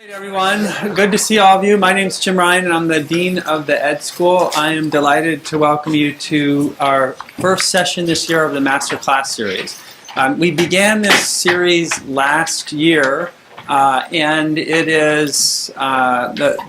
Hey everyone, good to see all of you. My name is Jim Ryan and I'm the Dean of the Ed School. I am delighted to welcome you to our first session this year of the Master Class Series. We began this series last year and it is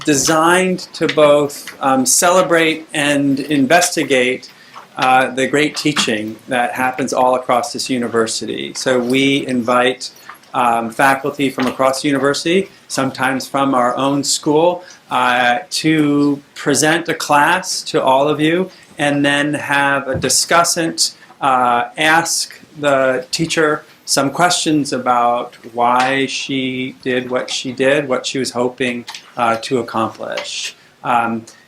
designed to both celebrate and investigate the great teaching that happens all across this university. So we invite faculty from across the university, sometimes from our own school, to present a class to all of you and then have a discussant ask the teacher some questions about why she did, what she was hoping to accomplish.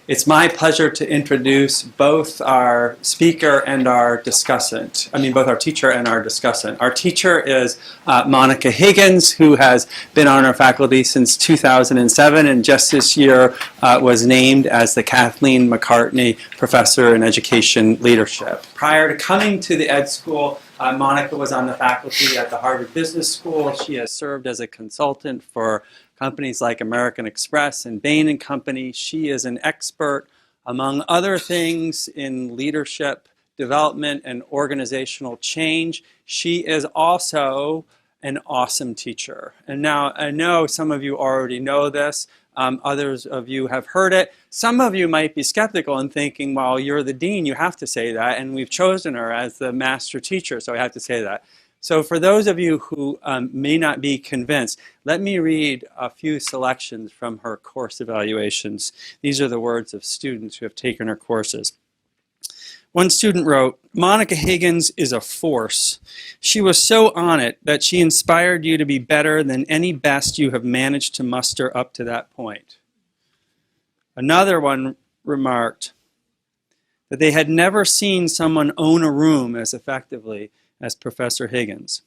It's my pleasure to introduce both our speaker and our discussant. Both our teacher and our discussant. Our teacher is Monica Higgins, who has been on our faculty since 2007 and just this year was named as the Kathleen McCartney Professor in Education Leadership. Prior to coming to the Ed School, Monica was on the faculty at the Harvard Business School. She has served as a consultant for companies like American Express and Bain & Company. She is an expert, among other things, in leadership development and organizational change. She is also an awesome teacher. And now I know some of you already know this. Others of you have heard it. Some of you might be skeptical and thinking, well, you're the dean, you have to say that, and we've chosen her as the master teacher, so I have to say that. So for those of you who may not be convinced, let me read a few selections from her course evaluations. These are the words of students who have taken her courses. One student wrote, "Monica Higgins is a force. She was so on it that she inspired you to be better than any best you have managed to muster up to that point." Another one remarked that they had never seen someone own a room as effectively as Professor Higgins.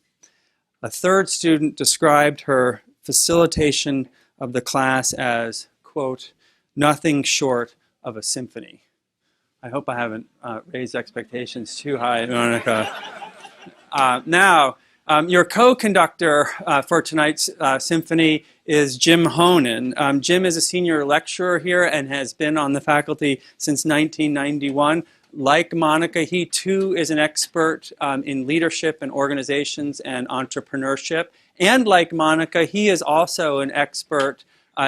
A third student described her facilitation of the class as, quote, "nothing short of a symphony." I hope I haven't raised expectations too high, Monica. Your co-conductor for tonight's symphony is Jim Honan. Jim is a senior lecturer here and has been on the faculty since 1991. Like Monica, he too is an expert in leadership and organizations and entrepreneurship. And like Monica, he is also an expert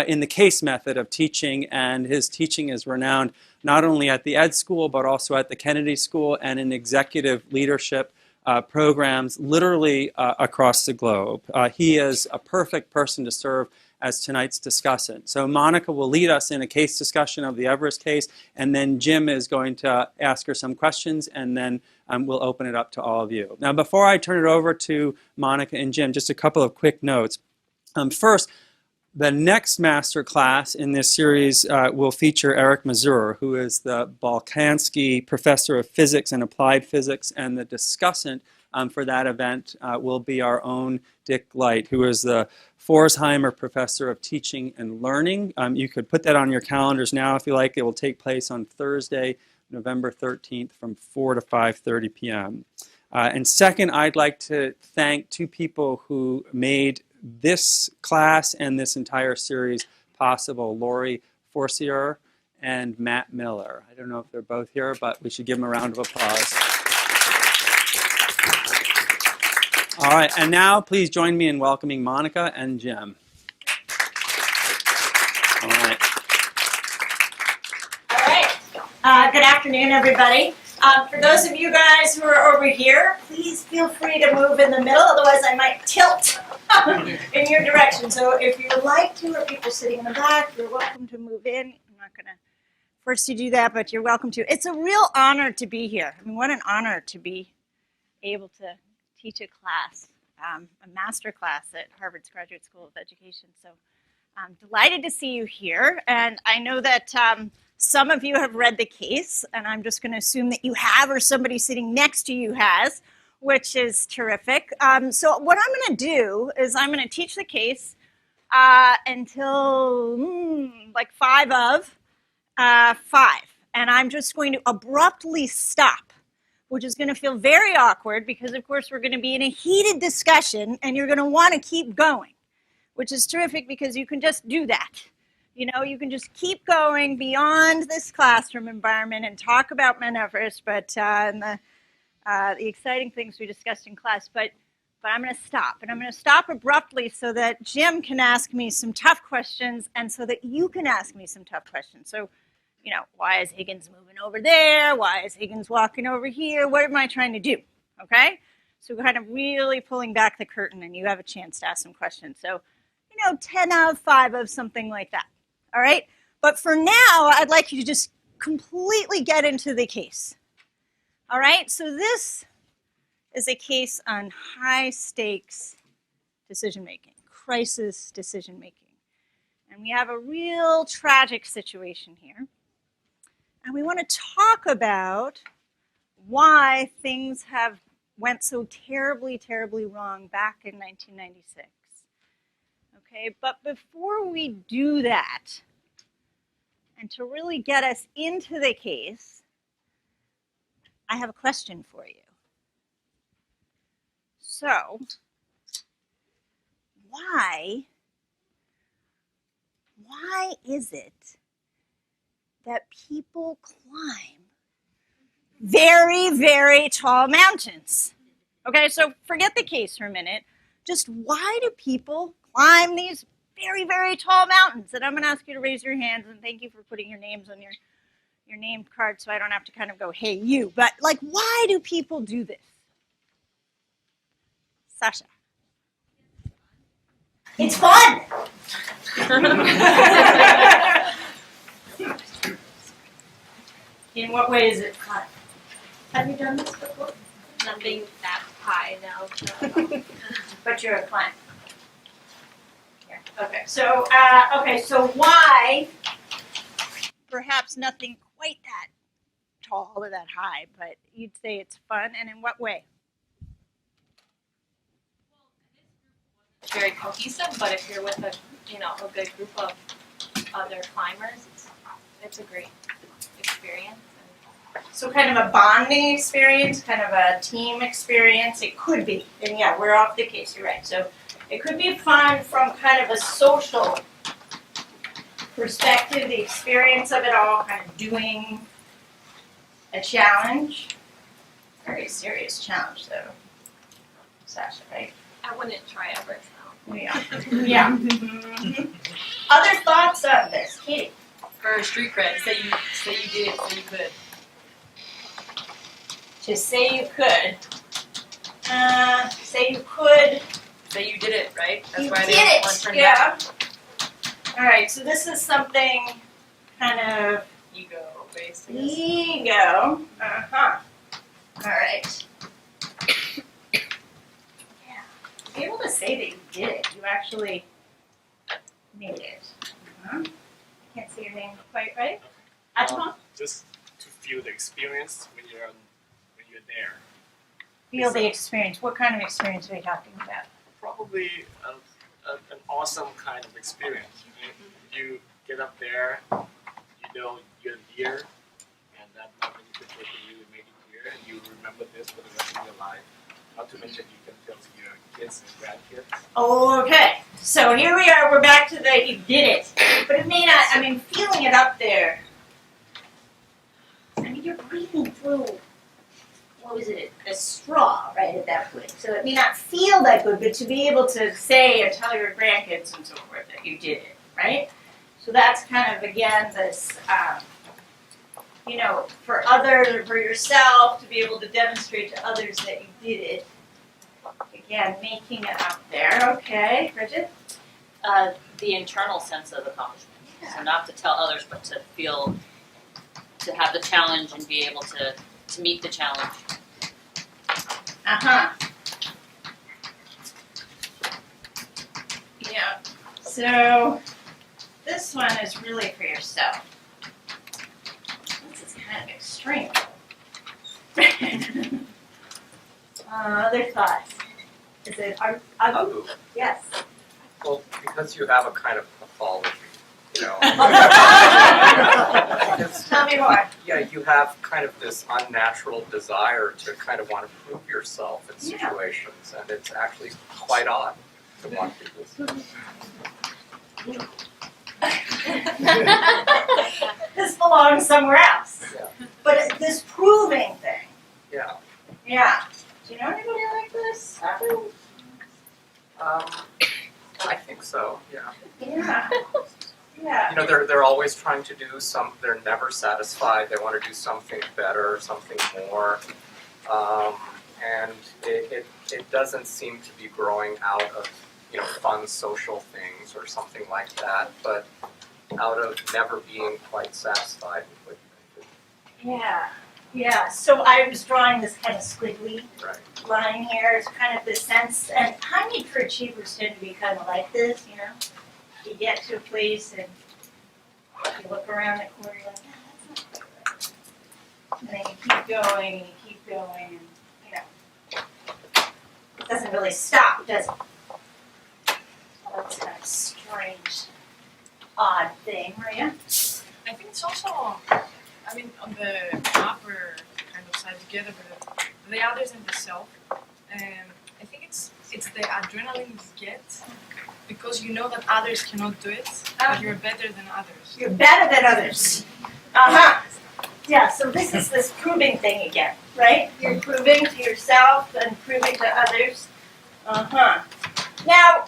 in the case method of teaching, and his teaching is renowned not only at the Ed School, but also at the Kennedy School and in executive leadership programs literally across the globe. He is a perfect person to serve as tonight's discussant. So Monica will lead us in a case discussion of the Everest case, and then Jim is going to ask her some questions, and then we'll open it up to all of you. Now, before I turn it over to Monica and Jim, just a couple of quick notes. First, the next master class in this series will feature Eric Mazur, who is the Boltanski Professor of Physics and Applied Physics, and the discussant for that event will be our own Dick Light, who is the Forsheimer Professor of Teaching and Learning. You could put that on your calendars now if you like. It will take place on Thursday, November 13th from 4 to 5:30 p.m. And second, I'd like to thank two people who made this class and this entire series possible, Lori Forcier and Matt Miller. I don't know if they're both here, but we should give them a round of applause. All right, and now please join me in welcoming Monica and Jim. All right. Good afternoon, everybody. For those of you guys who are over here, please feel free to move in the middle, otherwise I might tilt in your direction. So if you would like to, or people sitting in the back, you're welcome to move in. I'm not going to force you to do that, but you're welcome to. It's a real honor to be here. What an honor to be able to teach a class, a master class at Harvard's Graduate School of Education. So I'm delighted to see you here, and I know that some of you have read the case, and I'm just going to assume that you have, or somebody sitting next to you has, which is terrific. So what I'm going to do is I'm going to teach the case until like 5 of 5, and I'm just going to abruptly stop, which is going to feel very awkward because, of course, we're going to be in a heated discussion, and you're going to want to keep going, which is terrific because you can just do that. You know, you can just keep going beyond this classroom environment and talk about Mount Everest, but and the exciting things we discussed in class. But I'm going to stop, and I'm going to stop abruptly so that Jim can ask me some tough questions, and so that you can ask me some tough questions. So, you know, why is Higgins moving over there? Why is Higgins walking over here? What am I trying to do? Okay? So we're kind of really pulling back the curtain, and you have a chance to ask some questions. So, you know, 10 out of 5 of something like that. All right? But for now, I'd like you to just completely get into the case. All right? So this is a case on high stakes decision making, crisis decision making. And we have a real tragic situation here. And we want to talk about why things have went so terribly, terribly wrong back in 1996. Okay, but before we do that, and to really get us into the case, I have a question for you. So, why is it that people climb very, very tall mountains? Okay, so forget the case for a minute. Just why do people climb these very, very tall mountains? And I'm going to ask you to raise your hands, and thank you for putting your names on your name card so I don't have to kind of go, hey, you. But, like, why do people do this? Sasha. It's fun. In what way is it fun? Have you done this before? Nothing that high now. So. But you're a climber. Yeah. Okay. So why? Perhaps nothing quite that tall or that high, but you'd say it's fun, and in what way? It's very cohesive, but if you're with a good group of other climbers, it's a great experience. So kind of a bonding experience, kind of a team experience. It could be, and yeah, we're off the case. You're right. So it could be fun from kind of a social perspective, the experience of it all, kind of doing a challenge, very serious challenge, though. Sasha, right? I wouldn't try Everest now. Yeah. Yeah. Mm-hmm. Other thoughts on this, Katie? For street cred, say you did it, so you could. Just say you could. Say you could. Say you did it, right? That's You why did they it. want to turn Yeah. back. All right. So this is something kind of Ego based. I guess. ego. All right. Yeah. To be able to say that you did it, you actually made it. Can't see your name quite right. Atma? Just to feel the experience when you're there. Feel the experience. What kind of experience are we talking about? Probably an awesome kind of experience. Right? You get up there, you know you're here, and that not many people can really make it here, and you remember this for the rest of your life. Not to mention you can tell your kids and grandkids. Okay, so here we are. We're back to the you did it, but it may not. I mean, feeling it up there. I mean, you're breathing through. What was it? A straw, right at that point. So it may not feel that good, but to be able to say and tell your grandkids and so forth that you did it, right? So that's kind of again this. For others or for yourself to be able to demonstrate to others that you did it. Again, making it up there. Okay, Bridget? The internal sense of accomplishment. So not to tell others, but to feel, to have the challenge and be able to meet the challenge. Uh-huh. Yeah. So this one is really for yourself. This is kind of extreme. Other thoughts? Is it Agu? Yes. Well, because you have a kind of pathology, you know. Tell me more. Yeah, you have kind of this unnatural desire to kind of want to prove yourself in Yeah. situations, and it's actually quite odd. to want to do this. This belongs somewhere else. Yeah. But this proving thing, Yeah. yeah. Do you know anybody like this? I think so. Yeah. Yeah. Yeah. You know, they're always trying to do some. They're never satisfied. They want to do something better, something more, and it doesn't seem to be growing out of fun social things or something like that, but out of never being quite satisfied with what you Yeah. Yeah. So I was drawing this kind of squiggly do. Right. line here. It's kind of the sense, and high need for achievers tend to be kind of like this, you know. You get to a place and you look around the corner, you're like, that's not quite right. And then you keep going and you keep going, and it doesn't really stop, does it? That's kind of strange, odd thing, Maria. I think it's also, I mean, on the upper kind of side together with the others and the self. And I think it's the adrenaline you get because you know that others cannot do it, but you're better than others. You're better than others. Uh-huh. Yeah, so this is this proving thing again, right? You're proving to yourself and proving to others. Uh-huh. Now,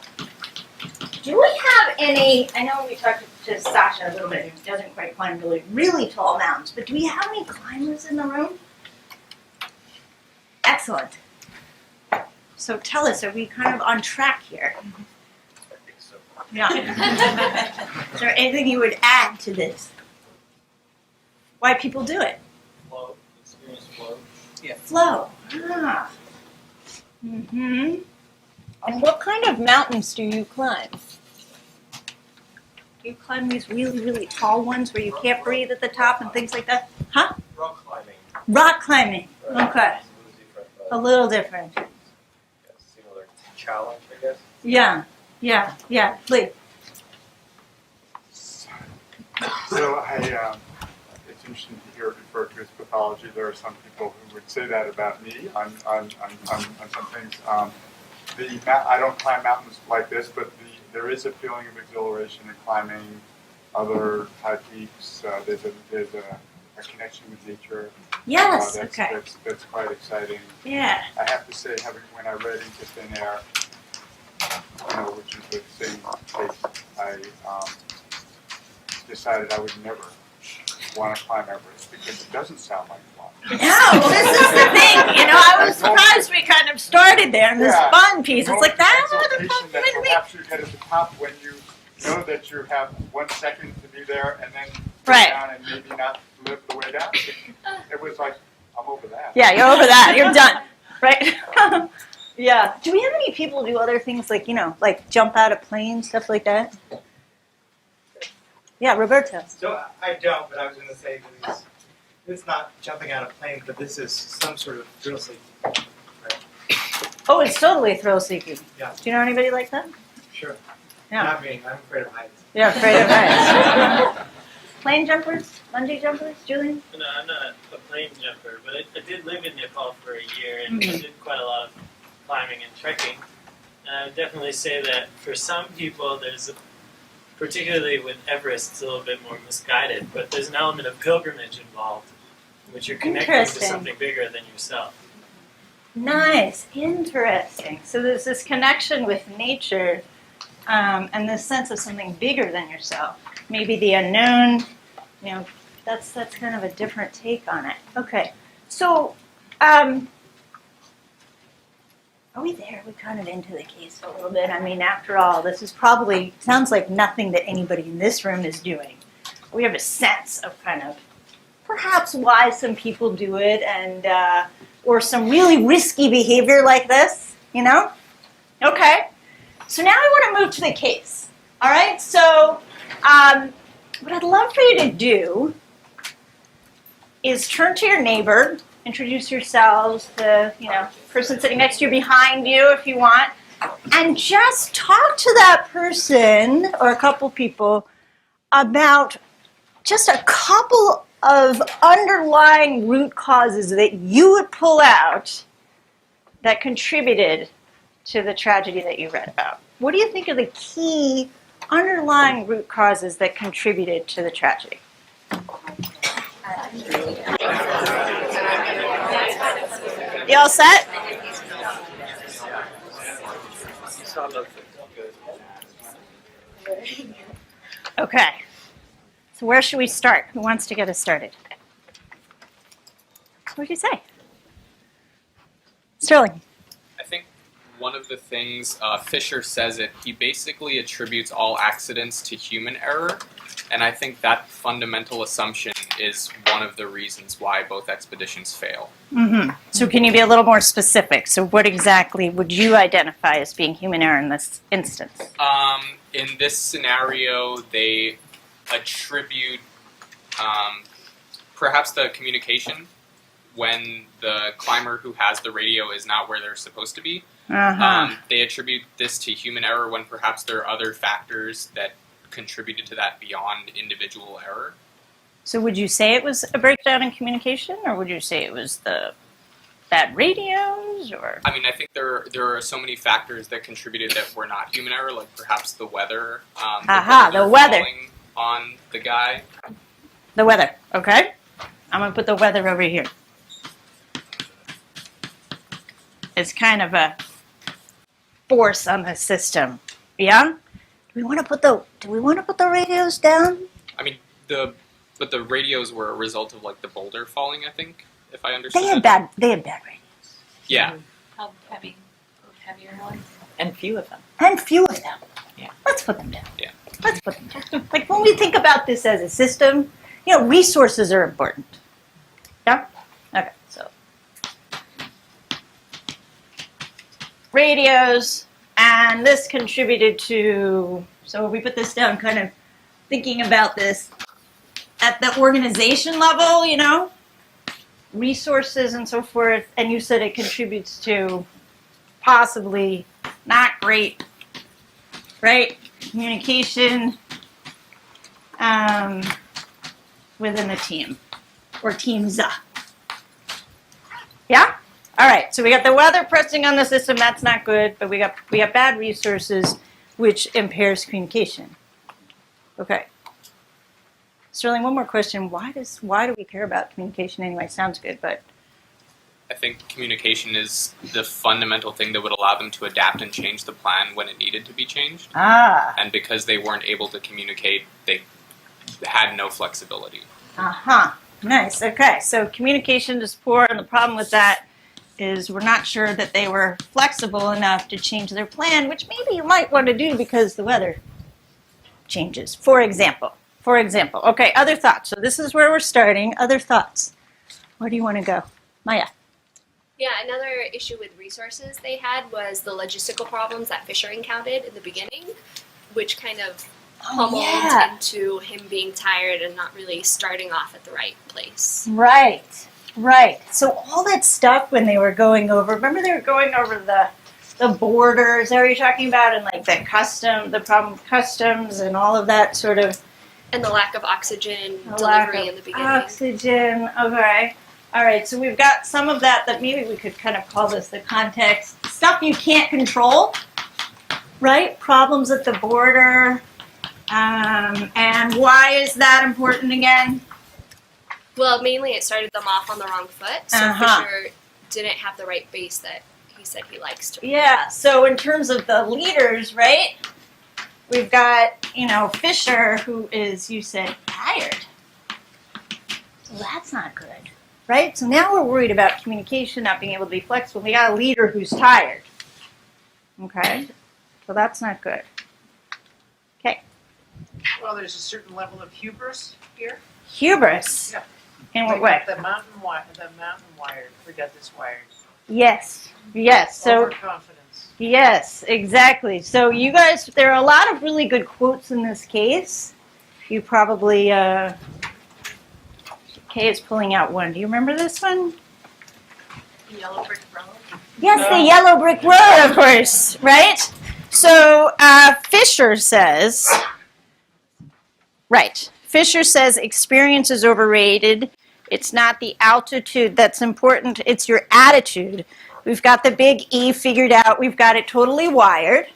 do we have any, I know we talked to Sasha a little bit, who doesn't quite climb really tall mountains, but do we have any climbers in the room? Excellent. So tell us, are we kind of on track here? I think so. Yeah. Is there anything you would add to this? Why people do it? Flow, experience flow. Flow. Ah. Mm-hmm. And what kind of mountains do you climb? Do you climb these really tall ones where you can't breathe at the top and things like that? Huh? Rock climbing. Rock climbing. Okay. It's a little different, but A little different. similar challenge, I guess. Yeah. Lee. So it's interesting to hear it referred to as pathology. There are some people who would say that about me on some things. I don't climb mountains like this, but there is a feeling of exhilaration in climbing other high peaks. There's a connection with nature. Yes. That's quite exciting. Yeah. I have to say, when I read Into Thin Air, which is the same case, I decided I would never want to climb Everest because it doesn't sound like fun. No, this is the thing. I was surprised we kind of started there in this Yeah. fun piece. It's like that. Exaltation that perhaps you get at the top when you know that you have 1 second to be there and then go Right. down and maybe not live the way down. It was like, I'm over that. Yeah, you're over that. You're done. Right? Yeah. Do we have any people do other things like, like jump out of planes, stuff like that? Yeah, Roberto. So I don't, but I was going to say that it's not jumping out of planes, but this is some sort of thrill seeking. Oh, it's totally thrill seeking. Yeah. Do you know anybody like that? Sure. Yeah. Not me. I'm afraid of heights. Yeah, afraid of heights. Plane jumpers? Bungee jumpers? Julian? No, I'm not a plane jumper, but I did live in Nepal for a year and I did quite a lot of climbing and trekking. And I would definitely say that for some people, particularly with Everest, it's a little bit more misguided, but there's an element of pilgrimage involved, in which you're connecting to Interesting. something bigger than yourself. Nice. Interesting. So there's this connection with nature and this sense of something bigger than yourself. Maybe the unknown, that's kind of a different take on it. Okay. So, are we there? We're kind of into the case a little bit. I mean, after all, this is probably, sounds like nothing that anybody in this room is doing. We have a sense of kind of perhaps why some people do it and, or some really risky behavior like this, Okay. So now I want to move to the case. All right. So what I'd love for you to do is turn to your neighbor, introduce yourselves, the person sitting next to you, behind you, if you want, and just talk to that person or a couple people about just a couple of underlying root causes that you would pull out that contributed to the tragedy that you read about. what do you think are the key underlying root causes that contributed to the tragedy? You all set? Okay. So where should we start? Who wants to get us started? What do you say? Sterling. I think one of the things Fisher says it, he basically attributes all accidents to human error, and I think that fundamental assumption is one of the reasons why both expeditions fail. Mm-hmm. So can you be a little more specific? So what exactly would you identify as being human error in this instance? In this scenario, they attribute perhaps the communication when the climber who has the radio is not where they're supposed to be. Uh-huh. They attribute this to human error when perhaps there are other factors that contributed to that beyond individual error. So would you say it was a breakdown in communication, or would you say it was the bad radios, or? I mean, I think there are so many factors that contributed that were not human error, like perhaps the weather. The weather. Falling on the guy. The weather, okay? I'm going to put the weather over here. It's kind of a force on the system. Yeah? Do we want to put the radios down? I mean, but the radios were a result of like the boulder falling, I think, if I understand. They had bad radios. Yeah. How heavier ones? And few of them. Yeah. Let's put them down. Yeah. Let's put them down. Like when we think about this as a system, resources are important. Yeah? Okay, so. Radios, and this contributed to, so we put this down kind of thinking about this at the organization level, resources and so forth, and you said it contributes to possibly not great, right? Communication within the team or teams. Yeah? All right, so we got the weather pressing on the system, that's not good, but we got bad resources, which impairs communication. Okay. Sterling, one more question. Why do we care about communication anyway? Sounds good, but I think communication is the fundamental thing that would allow them to adapt and change the plan when it needed to be changed. And because they weren't able to communicate, they had no flexibility. Nice. Okay, so communication is poor, and the problem with that is we're not sure that they were flexible enough to change their plan, which maybe you might want to do because the weather changes. For example. Okay, other thoughts. So this is where we're starting. Other thoughts. Where do you want to go? Maya. Yeah, another issue with resources they had was the logistical problems that Fisher encountered in the beginning, which kind of pummeled into him being tired and not really starting off at the right place. Right. So all that stuff when they were going over, remember they were going over the borders, is that what you're talking about? And like the problem with customs and all of that sort of. And the lack of oxygen delivery in the beginning. Oxygen, okay. All right, so we've got some of that maybe we could kind of call this the context. Stuff you can't control, right? Problems at the border. And why is that important again? Well, mainly it started them off on the wrong foot, so Fisher didn't have the right base that he said he likes to. Yeah, so in terms of the leaders, right? We've got, Fisher, who is, you said, tired. So that's not good, right? So now we're worried about communication, not being able to be flexible. We got a leader who's tired. Okay? So that's not good. Okay. Well, there's a certain level of hubris here. Hubris? Yeah. In what way? The mountain wire. We got this wired. Yes. So overconfidence. Yes, exactly. So you guys, there are a lot of really good quotes in this case. You probably, Kay is pulling out one. Do you remember this one? The Yellow Brick Road. Yes, the Yellow Brick Road, of course, right? So Fisher says experience is overrated. It's not the altitude that's important, it's your attitude. We've got the big E figured out. We've got it totally wired,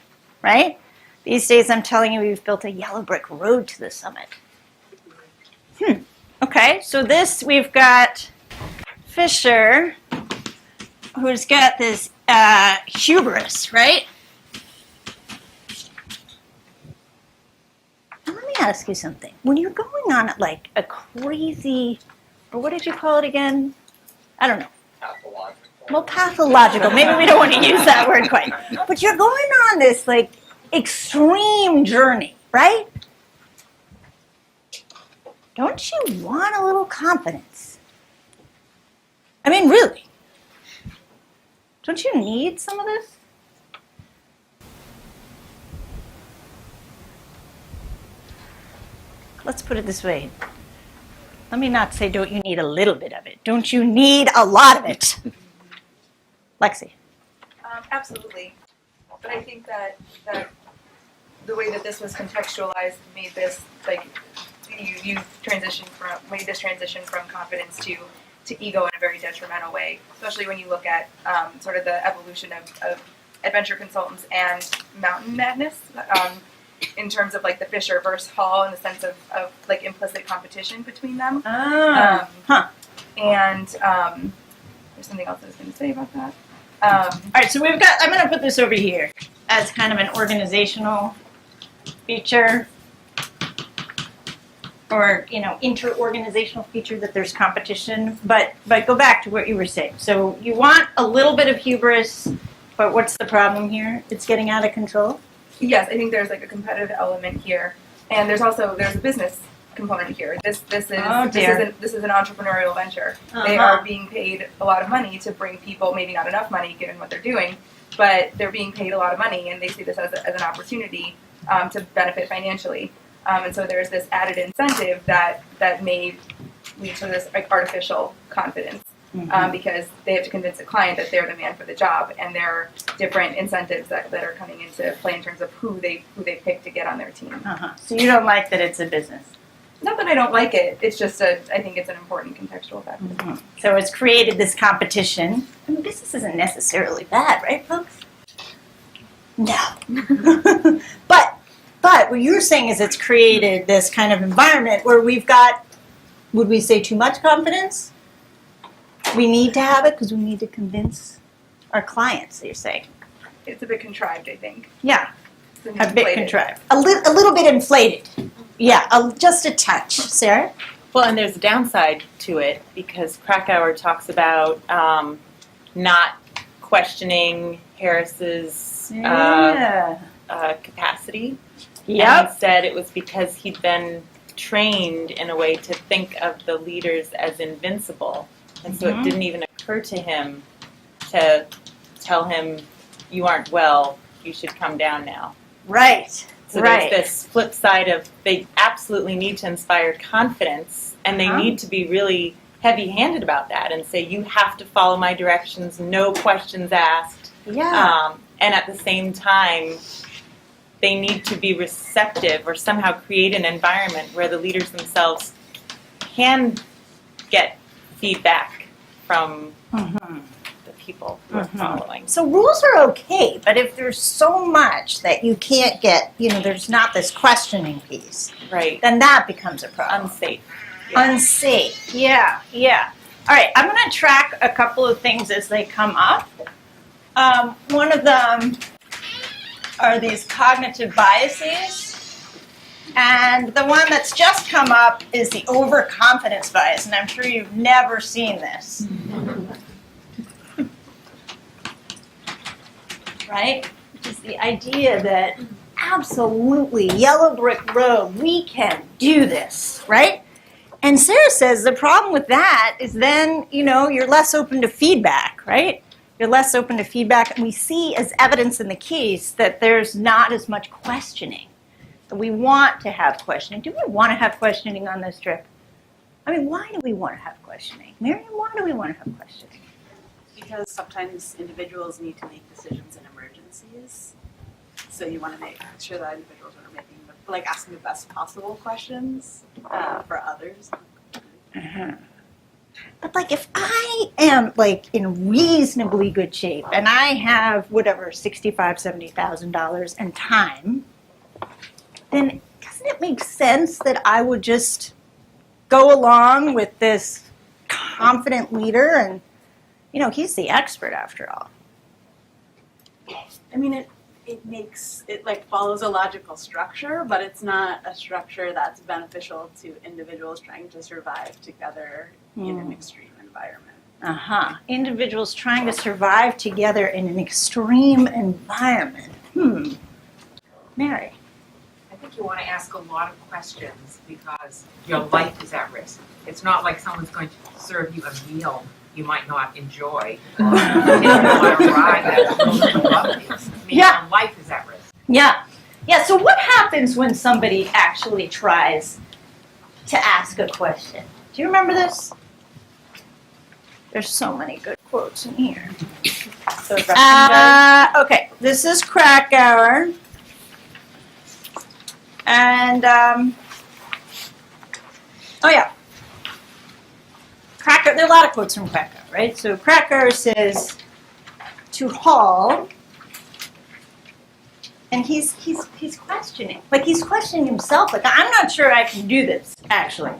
right? These days, I'm telling you, we've built a yellow brick road to the summit. Okay, so this, we've got Fisher, who's got this hubris, right? Now, let me ask you something. When you're going on like a crazy, or what did you call it again? I don't know. Pathological. Well, pathological. Maybe we don't want to use that word quite. But you're going on this like extreme journey, right? Don't you want a little confidence? I mean, really. Don't you need some of this? Let's put it this way. Let me not say, don't you need a little bit of it? Don't you need a lot of it? Lexi. Absolutely. But I think that the way that this was contextualized made this, like, you made this transition from confidence to ego in a very detrimental way, especially when you look at sort of the evolution of adventure consultants and mountain madness in terms of like the Fisher versus Hall in the sense of like implicit competition between them. And there's something else I was going to say about that. All right, so I'm going to put this over here as kind of an organizational feature or, inter-organizational feature that there's competition. But go back to what you were saying. So you want a little bit of hubris, but what's the problem here? It's getting out of control? Yes, I think there's like a competitive element here. And there's a business component here. This is an entrepreneurial venture. They are being paid a lot of money to bring people, maybe not enough money given what they're doing, but they're being paid a lot of money and they see this as an opportunity to benefit financially. And so there's this added incentive that may lead to this like artificial confidence because they have to convince a client that they're the man for the job, and there are different incentives that are coming into play in terms of who they pick to get on their team. So you don't like that it's a business? Not that I don't like it. It's just I think it's an important contextual factor. So it's created this competition. I mean, business isn't necessarily bad, right, folks? No. But what you're saying is it's created this kind of environment where we've got, would we say too much confidence? We need to have it because we need to convince our clients, you're saying. It's a bit contrived, I think. Yeah, It's a bit contrived. A little bit inflated. Yeah, just a touch. Sarah? Well, and there's a downside to it because Krakauer talks about not questioning Harris's capacity. Yep. And he said it was because he'd been trained in a way to think of the leaders as invincible. And so it didn't even occur to him to tell him, you aren't well, you should come down now. Right. So there's this flip side of they absolutely need to inspire confidence, and they need to be really heavy-handed about that and say, you have to follow my directions, no questions asked. Yeah. And at the same time, they need to be receptive or somehow create an environment where the leaders themselves can get feedback from the people who are following. So rules are okay, but if there's so much that you can't get, there's not this questioning piece, right? Then that becomes a problem. Unsafe. Yeah. Unsafe. Yeah. All right, I'm going to track a couple of things as they come up. One of them are these cognitive biases. And the one that's just come up is the overconfidence bias, and I'm sure you've never seen this. Right? Which is the idea that absolutely, yellow brick road, we can do this, right? And Sarah says the problem with that is then, you're less open to feedback, right? You're less open to feedback, and we see as evidence in the case that there's not as much questioning. We want to have questioning. Do we want to have questioning on this trip? I mean, why do we want to have questioning? Miriam, why do we want to have questioning? Because sometimes individuals need to make decisions in emergencies. So you want to make sure that individuals are asking the best possible questions for others. But like if I am like in reasonably good shape and I have whatever $65,000-$70,000 and time, then doesn't it make sense that I would just go along with this confident leader? And he's the expert after all. I mean, it like follows a logical structure, but it's not a structure that's beneficial to individuals trying to survive together in an extreme environment. Individuals trying to survive together in an extreme environment. Mary. I think you want to ask a lot of questions because your life is at risk. It's not like someone's going to serve you a meal you might not enjoy or you want to ride that lovely. Your life is at risk. Yeah. So what happens when somebody actually tries to ask a question? Do you remember this? There's so many good quotes in here. Okay, this is Krakauer. And, Krakauer, there are a lot of quotes from Krakauer, right? So Krakauer says to Hall, and he's questioning. Like, he's questioning himself. Like, I'm not sure I can do this, actually.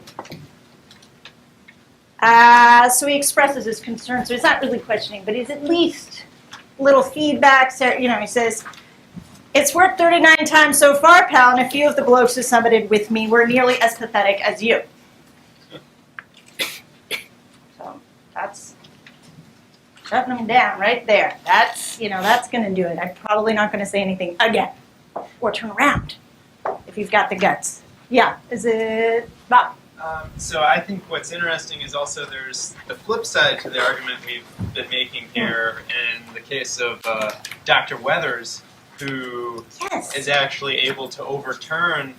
So he expresses his concern. So he's not really questioning, but he's at least little feedback. So, he says, it's worked 39 times so far, pal, and a few of the blokes who summited with me were nearly as pathetic as you. So that's shutting them down right there. That's going to do it. I'm probably not going to say anything again or turn around if you've got the guts. Yeah, is it Bob? So I think what's interesting is also there's the flip side to the argument we've been making here in the case of Dr. Weathers, who is actually able to overturn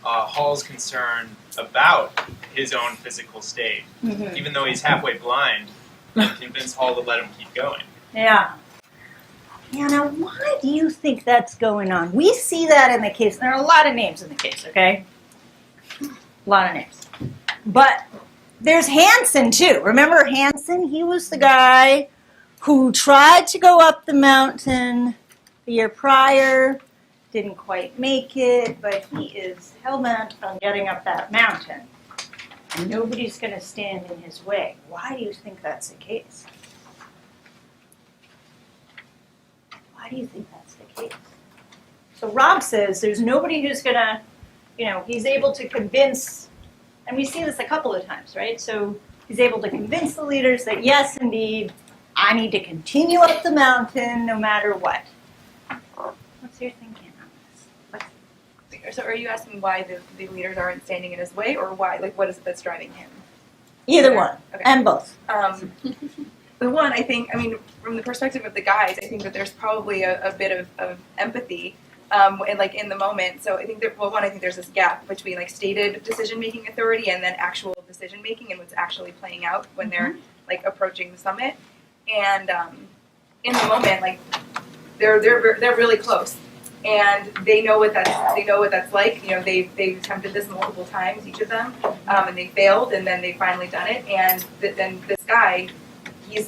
Hall's concern about his own physical state, even though he's halfway blind, and convince Hall to let him keep going. Yeah. Now why do you think that's going on? We see that in the case. There are a lot of names in the case, okay? A lot of names. But there's Hansen, too. Remember Hansen? He was the guy who tried to go up the mountain the year prior, didn't quite make it, but he is hell-bent on getting up that mountain. And nobody's going to stand in his way. Why do you think that's the case? Why do you think that's the case? So Rob says there's nobody who's going to, he's able to convince. And we see this a couple of times, right? So he's able to convince the leaders that, yes, indeed, I need to continue up the mountain no matter what. What's your thinking on this? So are you asking why the leaders aren't standing in his way, or why? Like, what is it that's driving him? Either one, and both. The one, I think, from the perspective of the guys, I think that there's probably a bit of empathy. And like in the moment, so I think I think there's this gap between like stated decision-making authority and then actual decision-making and what's actually playing out when they're like approaching the summit. And in the moment, like they're really close, and they know what that's like. They've attempted this multiple times, each of them, and they failed, and then they finally done it. And then this guy, he's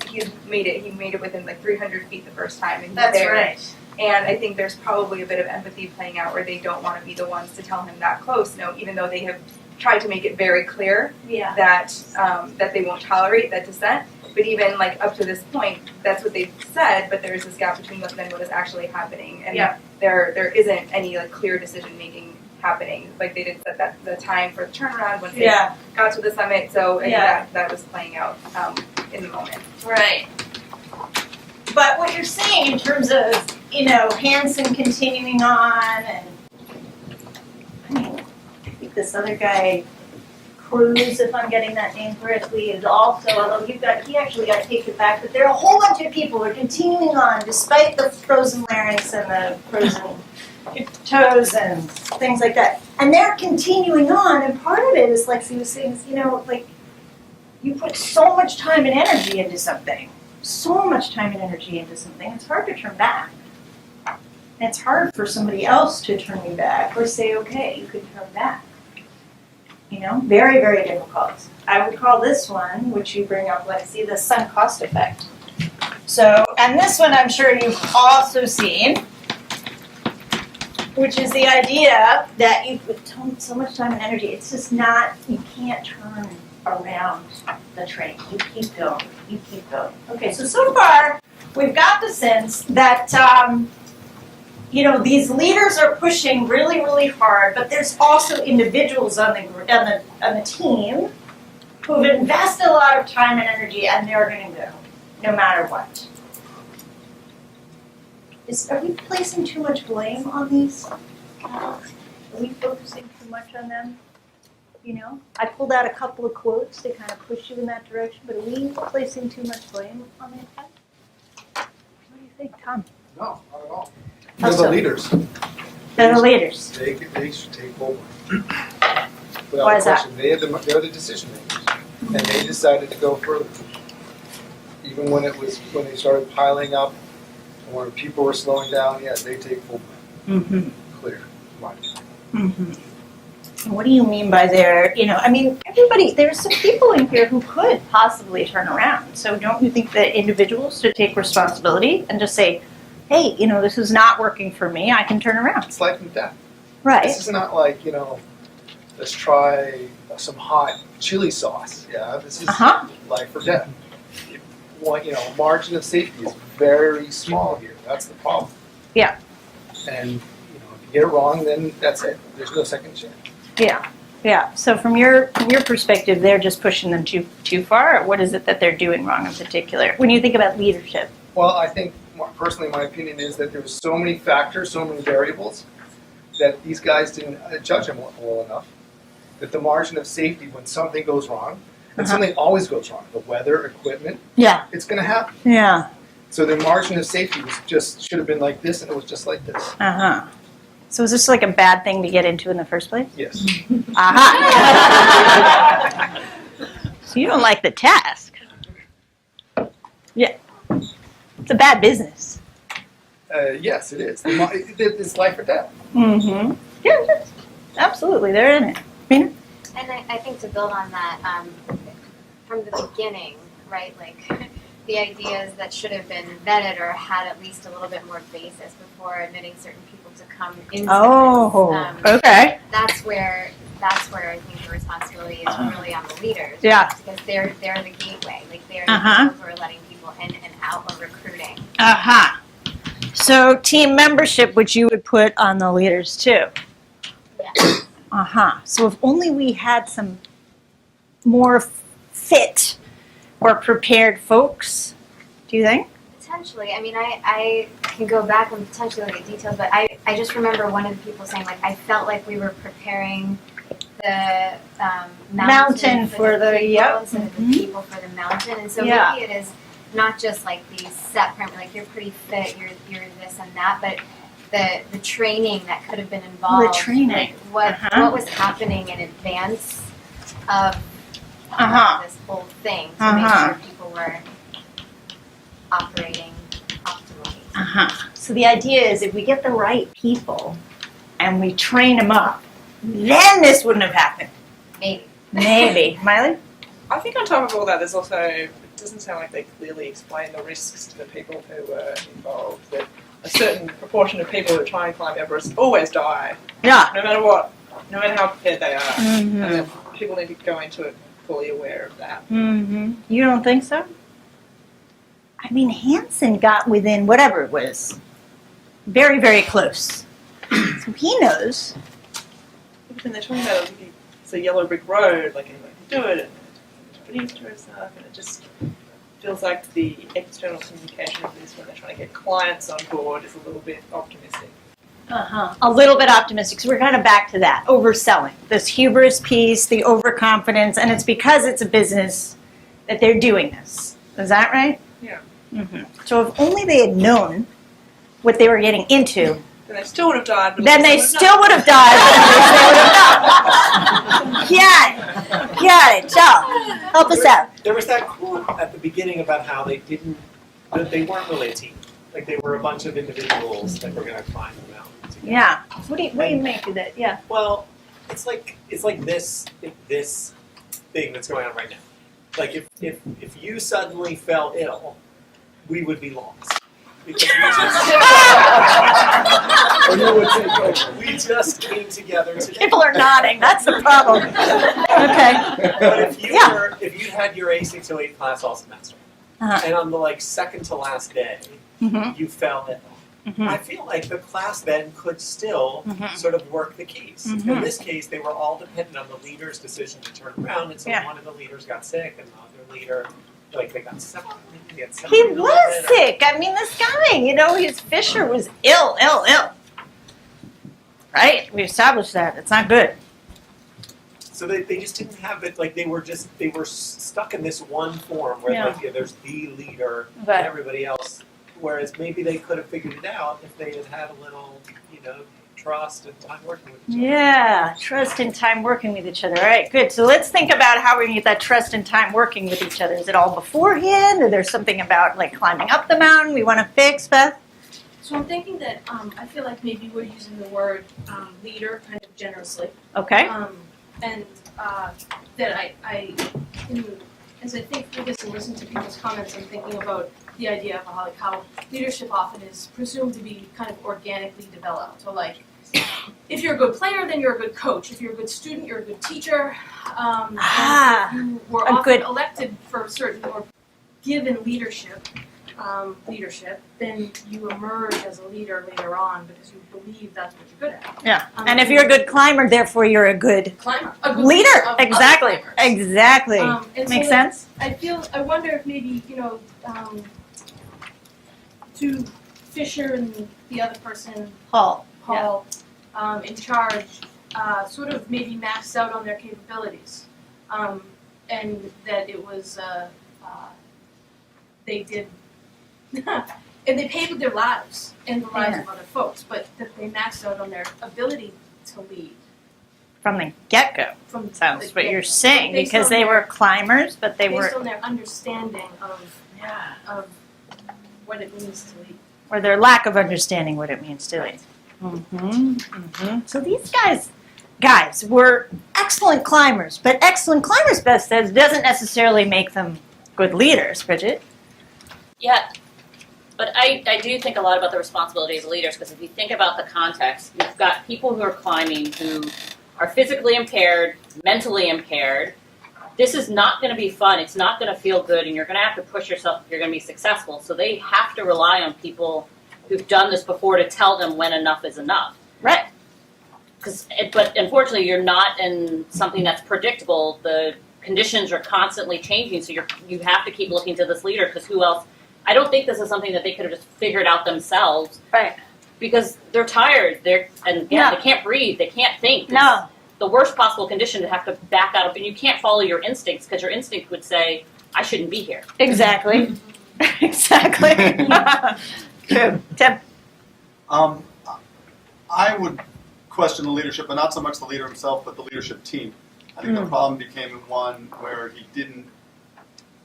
made it. He made it within like 300 feet the first time, and he's That's there. right. And I think there's probably a bit of empathy playing out where they don't want to be the ones to tell him that close. No, even though they have tried to make it very clear that that they won't tolerate that dissent. But even like up to this point, that's what they've said. But there is this gap between what is actually happening, and there isn't any like clear decision making happening. Like they didn't set that the time for the turnaround once they got to the summit. So that was playing out in the moment. Right. But what you're saying in terms of, Hansen continuing on, and I think this other guy, Cruz, if I'm getting that name correctly, is also, although he actually got to take it back, but there are a whole bunch of people who are continuing on despite the frozen larynx and the frozen toes and things like that. And they're continuing on, and part of it is, like he was saying, like you put so much time and energy into something. So much time and energy into something, it's hard to turn back. And it's hard for somebody else to turn you back or say, okay, you can turn back. very, very difficult. I would call this one, which you bring up, let's see, the sunk cost effect. So, and this one I'm sure you've also seen, which is the idea that you put so much time and energy, it's just not, you can't turn around the train. You keep going, you keep going. Okay, so far, we've got the sense that, these leaders are pushing really, really hard, but there's also individuals on the team who've invested a lot of time and energy, and they're going to go, no matter what. Are we placing too much blame on these gals? Are we focusing too much on them? I pulled out a couple of quotes to kind of push you in that direction, but are we placing too much blame on these guys? What do you think, Tom? No, not at all. How They're so? the leaders. They're the leaders. They should take over. Why Without is that? question, they're the decision makers, and they decided to go further. Even when they started piling up, and when people were slowing down, yeah, they take full blame. Mm-hmm. Clear. Right. Mm-hmm. And what do you mean by there? Everybody, there's some people in here who could possibly turn around. So don't you think that individuals should take responsibility and just say, hey, this is not working for me, I can turn around. It's life and death. Right. This is not like, let's try some hot chili sauce. Yeah, this is life or death. Margin of safety is very small here. That's the problem. Yeah. And if you get it wrong, then that's it. There's no second chance. Yeah. So from your perspective, they're just pushing them too far, or what is it that they're doing wrong in particular? When you think about leadership. Well, I think personally, my opinion is that there's so many factors, so many variables, that these guys didn't judge them well enough. That the margin of safety when something goes wrong, and something always goes wrong, the weather, equipment, it's going to happen. Yeah. So the margin of safety should have been like this, and it was just like this. So is this like a bad thing to get into in the first place? Yes. So you don't like the task. Yeah. It's a bad business. Yes, it is. It's life or death. Mm-hmm. Yeah, it is. Absolutely. They're in it. Mina? And I think to build on that, from the beginning, right, like the ideas that should have been vetted or had at least a little bit more basis before admitting certain people to come into this. Okay. That's where I think the responsibility is really on the leaders. Yeah. Right? Because they're the gateway. Like they're the people who are letting people in and out or recruiting. So team membership, which you would put on the leaders too. Yeah. So if only we had some more fit or prepared folks, do you think? Potentially. I mean, I can go back and potentially look at details, but I just remember one of the people saying, like, I felt like we were preparing the mountain for the people instead of the people for the mountain. And so maybe it is not just like these set parameters, like you're pretty fit, you're this and that, but the training that could have been involved. The training. Like what was happening in advance of this whole thing to make sure people were operating optimally. So the idea is if we get the right people and we train them up, then this wouldn't have happened. Maybe. Miley? I think on top of all that, there's also, it doesn't sound like they clearly explain the risks to the people who were involved. That a certain proportion of people who try and climb Everest always die. Yeah. No matter what, no matter how prepared they are. Mhm. And that people need to go into it fully aware of that. Mm-hmm. You don't think so? I mean, Hansen got within whatever it was, very, very close. So he knows. When they're talking about it's a yellow brick road, like anyone can do it, and it's Japanese tourist stuff, and it just feels like the external communication of this when they're trying to get clients on board is a little bit optimistic. A little bit optimistic. So we're kind of back to that overselling, this hubris piece, the overconfidence, and it's because it's a business that they're doing this. Is that right? Yeah. Mm-hmm. So if only they had known what they were getting into, Then they still would have died. But then they still would have died. Got it. Joe, help us out. There was that quote at the beginning about how they weren't really a team. Like they were a bunch of individuals that were going to climb the mountain together. Yeah. What do you make of that? Yeah. Well, it's like this thing that's going on right now. Like if you suddenly fell ill, we would be lost. Because we just came together today. People are nodding. That's the problem. Okay. But if you had your A608 class all semester, and on the second to last day, you fell ill. I feel like the class then could still sort of work the keys. In this case, they were all dependent on the leader's decision to turn around, and so one of the leaders got sick, and the other leader, they got sick. He was sick. I mean, this guy, his Fisher was ill. Right? We established that. It's not good. So they just didn't have it, they were stuck in this one form where there's the leader and everybody else. Whereas maybe they could have figured it out if they had had a little, trust and time working with each other. Yeah, trust and time working with each other. All right, good. So let's think about how we're going to get that trust and time working with each other. Is it all beforehand? Or there's something about climbing up the mountain we want to fix, Beth? So I'm thinking that I feel like maybe we're using the word leader kind of generously. Okay. And that I as I think through this and listen to people's comments, I'm thinking about the idea of how leadership often is presumed to be kind of organically developed. So if you're a good player, then you're a good coach. If you're a good student, you're a good teacher. And if you were often elected for certain or given leadership, then you emerge as a leader later on because you believe that's what you're good at. Yeah. And if you're a good climber, therefore you're a good climber, a good leader. leader of Exactly. other climbers. Exactly. And Makes so sense? I wonder if maybe, to Fisher and the other person, Paul, in charge, sort of maybe maxed out on their capabilities. And that it was, they did, and they paid with their lives and the lives of other folks, but that they maxed out on their ability to lead. From the get-go, sounds what you're saying, because they were climbers, but they were... Based on their understanding of what it means to lead. Or their lack of understanding what it means to lead. So these guys were excellent climbers, but excellent climbers, Beth says, doesn't necessarily make them good leaders, Bridget. Yeah, but I do think a lot about the responsibility of the leaders, because if you think about the context, you've got people who are climbing who are physically impaired, mentally impaired. This is not going to be fun. It's not going to feel good, and you're going to have to push yourself if you're going to be successful. So they have to rely on people who've done this before to tell them when enough is enough. Right. But unfortunately, you're not in something that's predictable. The conditions are constantly changing, so you have to keep looking to this leader, because who else? I don't think this is something that they could have just figured out themselves. Right. Because they're tired. They can't breathe. They can't think. No. The worst possible condition to have to back out of, and you can't follow your instincts, because your instinct would say, I shouldn't be here. Exactly. Exactly. True. Tim? I would question the leadership, but not so much the leader himself, but the leadership team. I think the problem became one where he didn't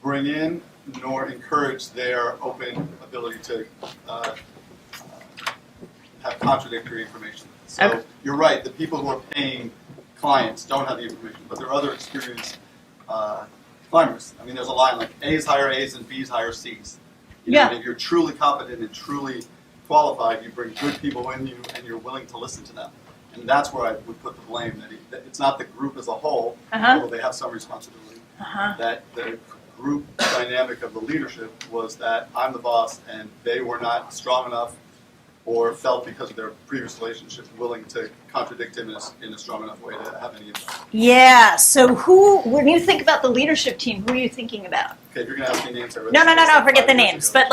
bring in nor encourage their open ability to have contradictory information. So you're right, the people who are paying clients don't have the information, but there are other experienced climbers. I mean, there's a line like A's hire A's and B's hire C's. And if you're truly competent and truly qualified, you bring good people in you and you're willing to listen to them. And that's where I would put the blame, that it's not the group as a whole, although they have some responsibility, that the group dynamic of the leadership was that I'm the boss and they were not strong enough or felt because of their previous relationship willing to contradict him in a strong enough way to have any impact. Yeah, so when you think about the leadership team, who are you thinking about? Okay, if you're going to ask me names, I read No, forget the names, but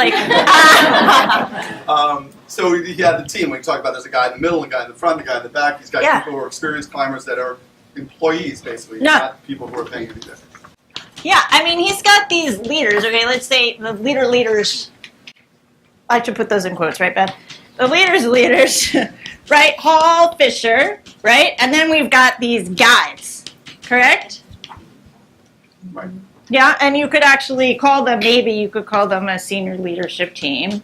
so he had the team. We talked about there's a guy in the middle, a guy in the front, a guy in the back. He's got people who are experienced climbers that are employees, basically, not people who are paying to be there. Yeah, I mean, he's got these leaders, okay, let's say the leaders, I should put those in quotes, right, Beth? The leaders, right, Hall, Fisher, right, and then we've got these guys, correct? Right. Yeah, and you could actually call them, maybe you could call them a senior leadership team,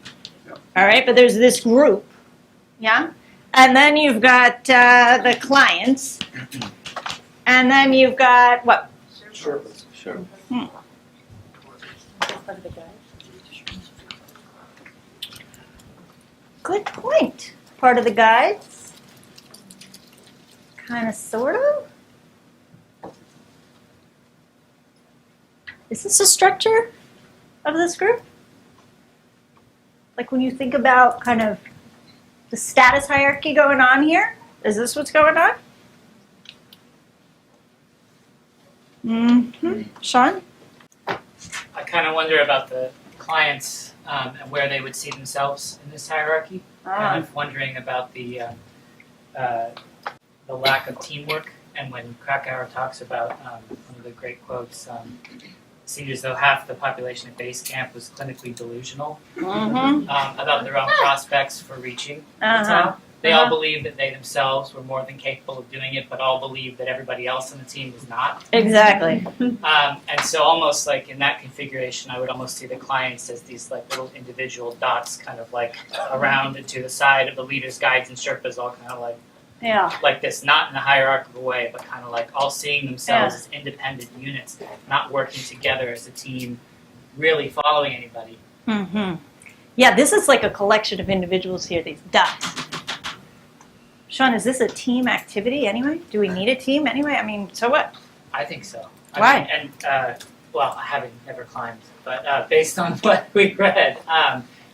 all right, but there's this group, yeah? And then you've got the clients, And then you've got what? Sherpas. Sure. Good point. Part of the guides. Kind of, sort of. Is this a structure of this group? Like when you think about kind of the status hierarchy going on here, is this what's going on? Mm-hmm. Sean? I kind of wonder about the clients and where they would see themselves in this hierarchy. And I'm wondering about the lack of teamwork. And when Krakauer talks about one of the great quotes, it seemed as though half the population at base camp was clinically delusional about their own prospects for reaching the top. They all believed that they themselves were more than capable of doing it, but all believed that everybody else on the team was not. Exactly. And so almost like in that configuration, I would almost see the clients as these like little individual dots kind of like around and to the side of the leaders, guides, and Sherpas, all kind of like this, not in a hierarchical way, but kind of like all seeing themselves as independent units, not working together as a team, really following anybody. Mm-hmm. Yeah, this is like a collection of individuals here, these dots. Sean, is this a team activity anyway? Do we need a team anyway? I mean, so what? I think so. Why? Well, I haven't never climbed, but based on what we read,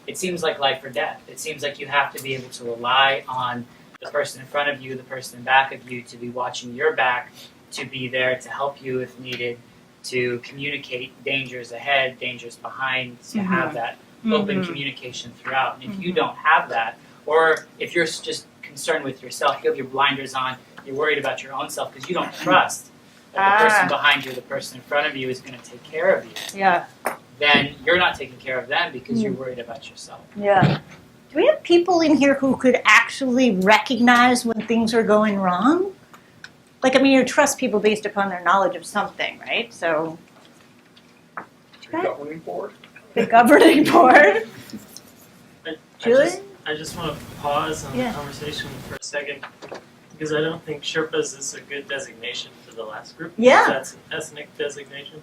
it seems like life or death. It seems like you have to be able to rely on the person in front of you, the person in back of you, to be watching your back, to be there to help you if needed, to communicate dangers ahead, dangers behind, to have that open communication throughout. And if you don't have that, or if you're just concerned with yourself, you have your blinders on, you're worried about your own self because you don't trust that the person behind you, the person in front of you is going to take care of you. Yeah. Then you're not taking care of them because you're worried about yourself. Yeah. Do we have people in here who could actually recognize when things are going wrong? Like, I mean, you trust people based upon their knowledge of something, right? So. The governing board. The governing board. Julie? I just want to pause on the conversation for a second because I don't think Sherpas is a good designation for the last group. Yeah. That's an ethnic designation.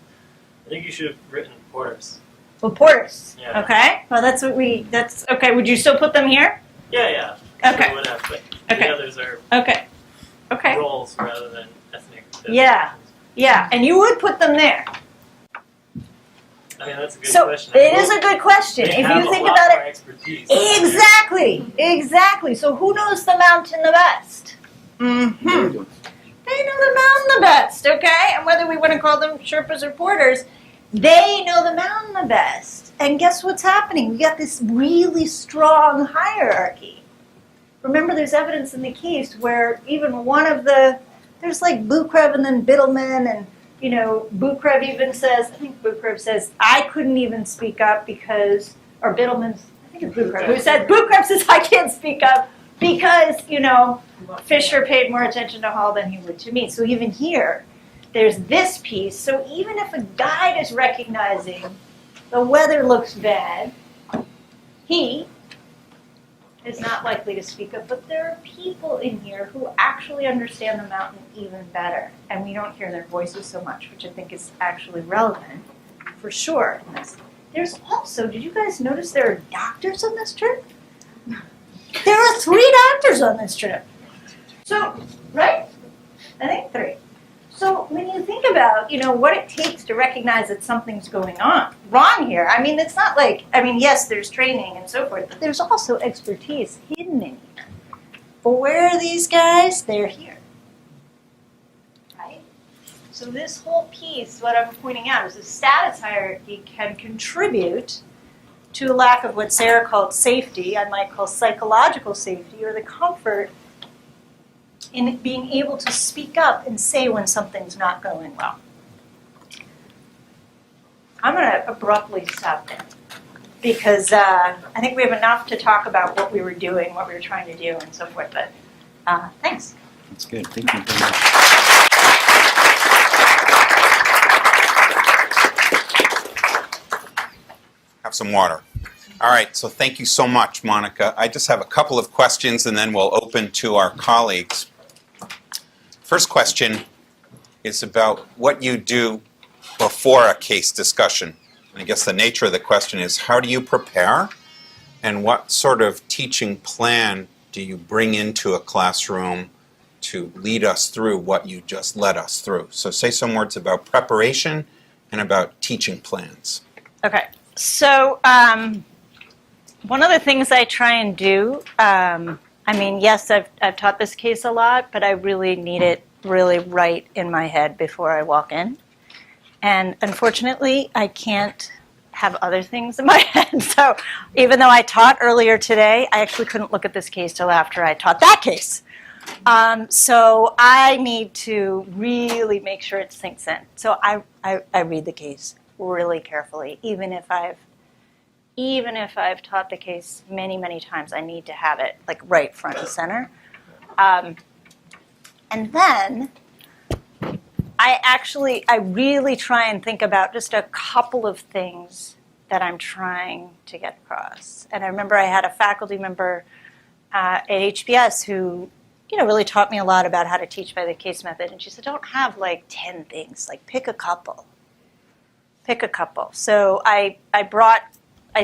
I think you should have written porters. Well, porters. Yeah. Okay. Well, that's okay. Would you still put them here? Yeah. Okay. Sure would have, but Okay. the others are Okay. roles rather than ethnic. Yeah. Yeah. And you would put them there. I mean, that's a good So question. it is a good question. They If have you think a lot about more it, expertise. exactly. So who knows the mountain the best? Mm-hmm. They know the mountain the best, okay? And whether we want to call them Sherpas or porters, they know the mountain the best. And guess what's happening? We got this really strong hierarchy. Remember, there's evidence in the case where even one of there's like Bukrev and then Biddleman, and you know, Bukrev even says, I think Bukrev says, I couldn't even speak up because, or Biddleman's, I think it's Bukrev, who said, Bukrev says, I can't speak up because, you know, Fisher paid more attention to Hall than he would to me. So even here, there's this piece. So even if a guide is recognizing the weather looks bad, he is not likely to speak up. But there are people in here who actually understand the mountain even better. And we don't hear their voices so much, which I think is actually relevant for sure in this. There's also, did you guys notice there are doctors on this trip? There are 3 doctors on this trip. So, right? I think 3. So when you think about, you know, what it takes to recognize that something's going on wrong here, I mean, it's not like, I mean, yes, there's training and so forth, but there's also expertise hidden in here. But where are these guys? They're here. Right? So this whole piece, what I'm pointing out, is the status hierarchy can contribute to a lack of what Sarah called safety, I might call psychological safety, or the comfort in being able to speak up and say when something's not going well. I'm going to abruptly stop there because I think we have enough to talk about what we were doing, what we were trying to do, and so forth. But thanks. That's good. Thank you very much. Have some water. All right, so thank you so much, Monica. I just have a couple of questions and then we'll open to our colleagues. First question, is about what you do before a case discussion. I guess the nature of the question is, how do you prepare? And what sort of teaching plan do you bring into a classroom to lead us through what you just led us through? So say some words about preparation and about teaching plans. Okay, so one of the things I try and do, yes, I've taught this case a lot, but I really need it really right in my head before I walk in. And unfortunately, I can't have other things in my head. So even though I taught earlier today, I actually couldn't look at this case till after I taught that case. So I need to really make sure it sinks in. So I read the case really carefully, even if I've taught the case many, many times. I need to have it like right front and center. And then I really try and think about just a couple of things that I'm trying to get across. And I remember I had a faculty member at HBS who, really taught me a lot about how to teach by the case method. And she said, don't have like 10 things, like pick a couple. Pick a couple. So I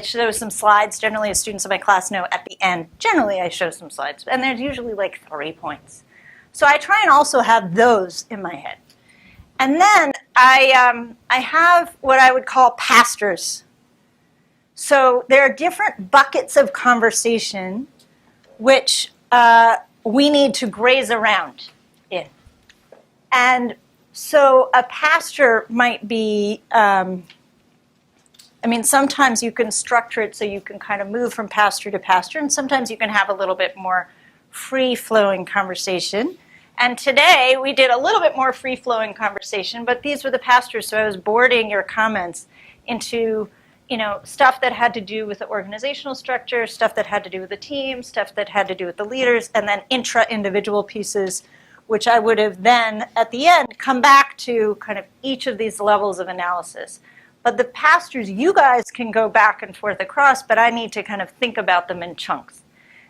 show some slides. Generally, as students in my class know, at the end, generally I show some slides. And there's usually like 3 points. So I try and also have those in my head. And then I have what I would call pastors. So there are different buckets of conversation which we need to graze around in. And so a pastor might be, sometimes you can structure it so you can kind of move from pastor to pastor, and sometimes you can have a little bit more free-flowing conversation. And today we did a little bit more free-flowing conversation, but these were the pastors, so I was boarding your comments into, stuff that had to do with the organizational structure, stuff that had to do with the team, stuff that had to do with the leaders, and then intra-individual pieces, which I would have then, at the end, come back to kind of each of these levels of analysis. But the pastors, you guys can go back and forth across, but I need to kind of think about them in chunks.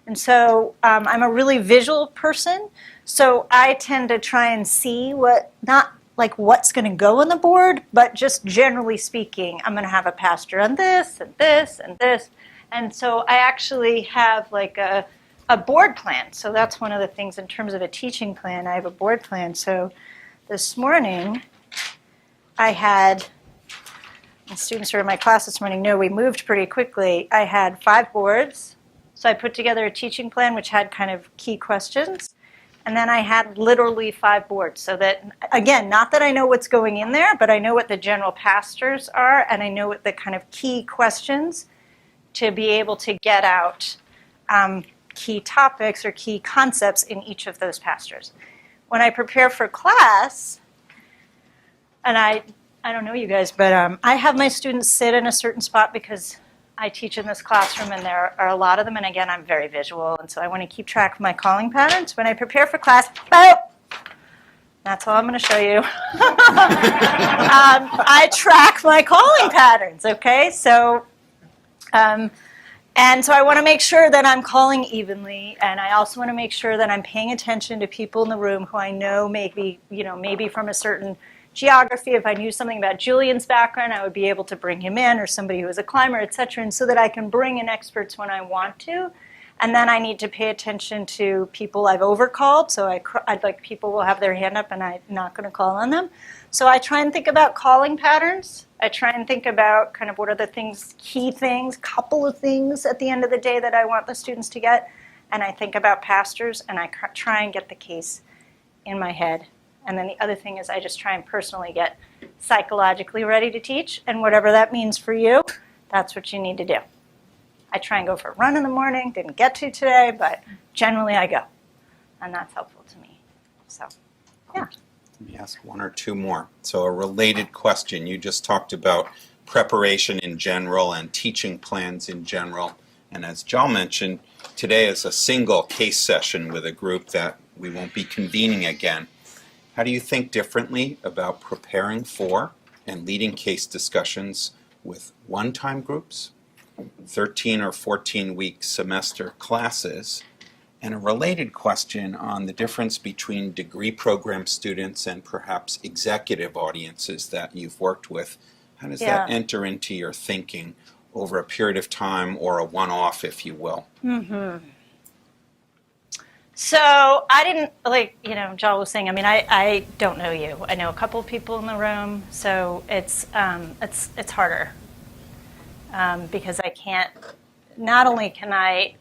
And so I'm a really visual person, so I tend to try and see what's going to go on the board, but just generally speaking, I'm going to have a pastor on this and this and this. And so I actually have like a board plan. So that's one of the things in terms of a teaching plan. I have a board plan. So this morning I had, and students who were in my class this morning know we moved pretty quickly. I had 5 boards. So I put together a teaching plan which had kind of key questions. And then I had literally 5 boards. So that, again, not that I know what's going in there, but I know what the general pastors are, and I know what the kind of key questions to be able to get out key topics or key concepts in each of those pastors. When I prepare for class, and I don't know you guys, but I have my students sit in a certain spot because I teach in this classroom, and there are a lot of them, and again, I'm very visual, and so I want to keep track of my calling patterns. When I prepare for class, that's all I'm going to show you. I track my calling patterns, okay? So, and so I want to make sure that I'm calling evenly, and I also want to make sure that I'm paying attention to people in the room who I know maybe from a certain geography. If I knew something about Julian's background, I would be able to bring him in, or somebody who is a climber, etc., and so that I can bring in experts when I want to. And then I need to pay attention to people I've overcalled, so I'd like people will have their hand up and I'm not going to call on them. So I try and think about calling patterns. I try and think about kind of what are the things, key things, couple of things at the end of the day that I want the students to get. And I think about pastors, and I try and get the case in my head. And then the other thing is I just try and personally get psychologically ready to teach. And whatever that means for you, that's what you need to do. I try and go for a run in the morning. Didn't get to today, but generally I go. And that's helpful to me. So, yeah. Let me ask 1 or 2 more. So a related question. You just talked about preparation in general and teaching plans in general. And as John mentioned, today is a single case session with a group that we won't be convening again. How do you think differently about preparing for and leading case discussions with one-time groups, 13 or 14-week semester classes, And a related question on the difference between degree program students and perhaps executive audiences that you've worked with. How does that enter into your thinking over a period of time, or a one-off, if you will? Mm-hmm. So I didn't, like, Joel was saying, I don't know you. I know a couple of people in the room, so it's harder because I can't, not only can I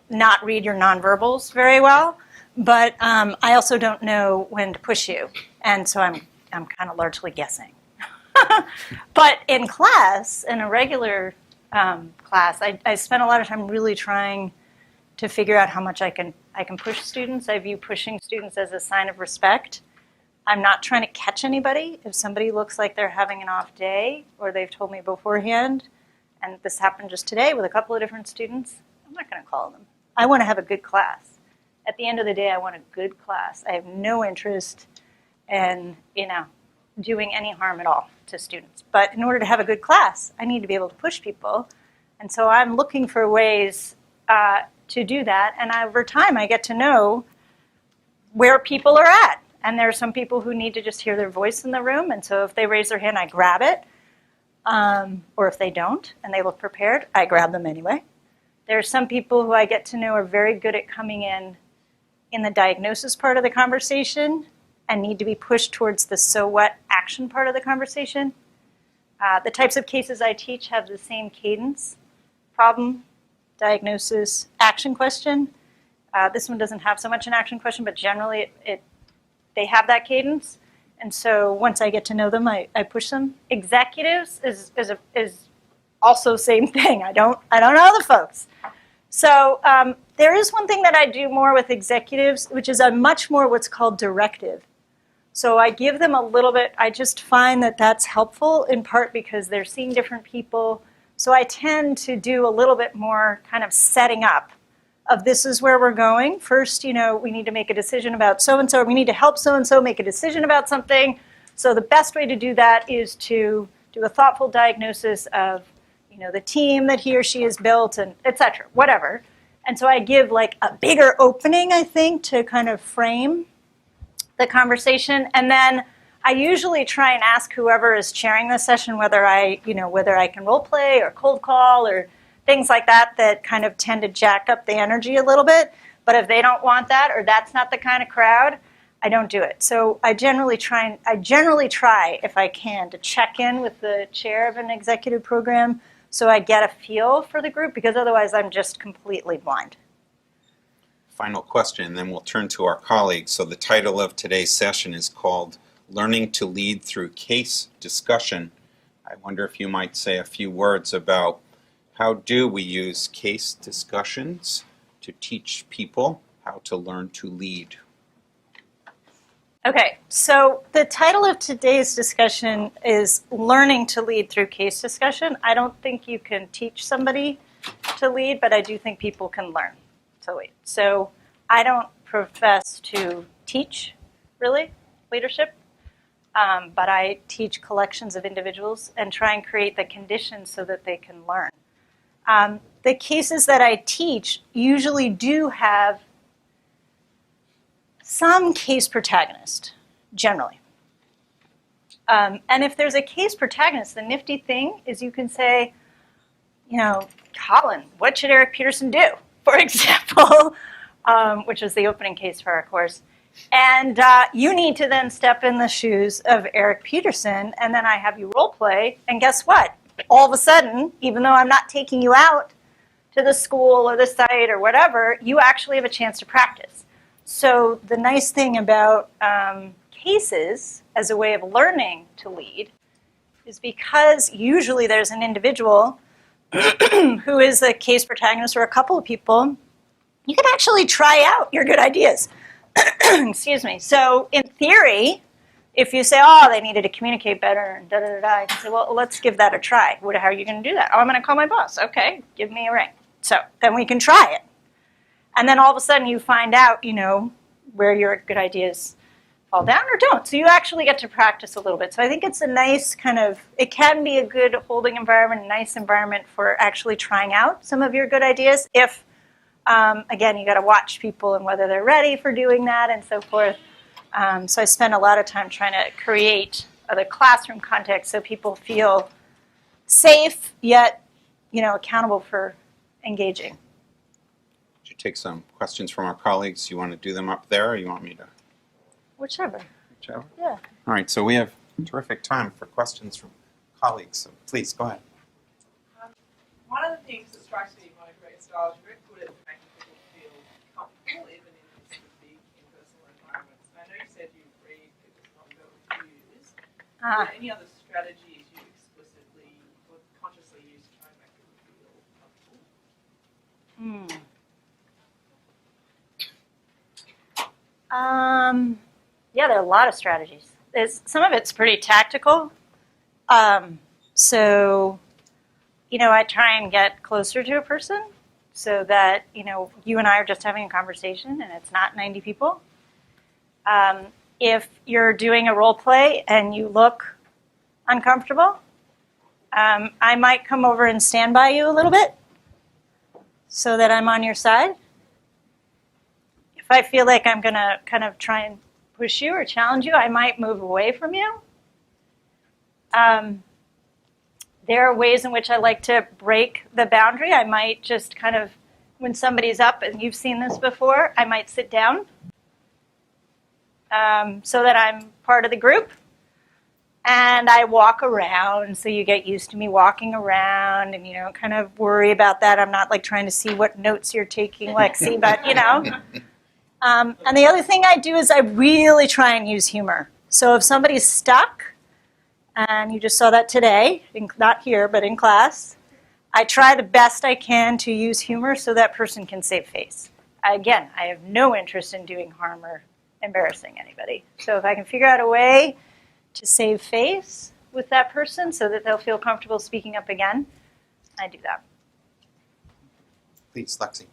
not read your nonverbals very well, but I also don't know when to push you, and so I'm kind of largely guessing. But in class, in a regular class, I spent a lot of time really trying to figure out how much I can push students. I view pushing students as a sign of respect. I'm not trying to catch anybody. If somebody looks like they're having an off day, or they've told me beforehand, and this happened just today with a couple of different students, I'm not going to call them. I want to have a good class. At the end of the day, I want a good class. I have no interest in, doing any harm at all to students. But in order to have a good class, I need to be able to push people. And so I'm looking for ways to do that. And over time, I get to know where people are at. And there are some people who need to just hear their voice in the room. And so if they raise their hand, I grab it. Or if they don't and they look prepared, I grab them anyway. There are some people who I get to know are very good at coming in the diagnosis part of the conversation and need to be pushed towards the so what action part of the conversation. The types of cases I teach have the same cadence: problem, diagnosis, action question. This one doesn't have so much an action question, but generally they have that cadence. And so once I get to know them, I push them. Executives is also same thing. I don't know the folks. So there is one thing that I do more with executives, which is a much more what's called directive. So I give them a little bit. I just find that that's helpful in part because they're seeing different people. So I tend to do a little bit more kind of setting up of this is where we're going. First, we need to make a decision about so-and-so. We need to help so-and-so make a decision about something. So the best way to do that is to do a thoughtful diagnosis of the team that he or she has built, and et cetera, whatever. And so I give like a bigger opening, I think, to kind of frame the conversation. And then I usually try and ask whoever is chairing the session whether I can role play or cold call or things like that kind of tend to jack up the energy a little bit. But if they don't want that, or that's not the kind of crowd, I don't do it. So I generally try, if I can, to check in with the chair of an executive program so I get a feel for the group, because otherwise I'm just completely blind. Final question, and then we'll turn to our colleagues. So the title of today's session is called Learning to Lead Through Case Discussion. I wonder if you might say a few words about how do we use case discussions to teach people how to learn to lead? Okay, so the title of today's discussion is Learning to Lead Through Case Discussion. I don't think you can teach somebody to lead, but I do think people can learn to lead. So I don't profess to teach, really, leadership, but I teach collections of individuals and try and create the conditions so that they can learn. The cases that I teach usually do have some case protagonist, generally. And if there's a case protagonist, the nifty thing is you can say, Colin, what should Eric Peterson do, for example, which is the opening case for our course. And you need to then step in the shoes of Eric Peterson, and then I have you role play, and guess what? All of a sudden, even though I'm not taking you out to the school or the site or whatever, you actually have a chance to practice. So the nice thing about cases as a way of learning to lead is because usually there's an individual who is a case protagonist or a couple of people, you can actually try out your good ideas. Excuse me. So in theory, if you say, they needed to communicate better and da-da-da-da, you can say, well, let's give that a try. How are you going to do that? I'm going to call my boss. Okay, give me a ring. So then we can try it. And then all of a sudden you find out, where your good ideas fall down or don't. So you actually get to practice a little bit. So I think it's a nice it can be a good holding environment, a nice environment for actually trying out some of your good ideas if Again, you got to watch people and whether they're ready for doing that and so forth. So I spend a lot of time trying to create the classroom context so people feel safe yet, accountable for engaging. Should you take some questions from our colleagues? You want to do them up there, or you want me to? Whichever. Whichever. Yeah. All right. So we have terrific time for questions from colleagues. So please go ahead. One of the things that strikes me about a great style is very good at making people feel comfortable, even in these sort of big impersonal environments. And I know you said you read people's non-verbal cues. Are there any other strategies you explicitly or consciously use to try and make people feel comfortable? Yeah, there are a lot of strategies. Some of it's pretty tactical. So, I try and get closer to a person so that, you and I are just having a conversation and it's not 90 people. If you're doing a role play and you look uncomfortable, I might come over and stand by you a little bit so that I'm on your side. If I feel like I'm going to kind of try and push you or challenge you, I might move away from you. There are ways in which I like to break the boundary. I might just kind of, when somebody's up, and you've seen this before, I might sit down so that I'm part of the group. And I walk around, so you get used to me walking around and, kind of worry about that. I'm not like trying to see what notes you're taking, Lexi, but, And the other thing I do is I really try and use humor. So if somebody's stuck, and you just saw that today, not here, but in class, I try the best I can to use humor so that person can save face. Again, I have no interest in doing harm or embarrassing anybody. So if I can figure out a way to save face with that person so that they'll feel comfortable speaking up again, I do that. Please, Lexi.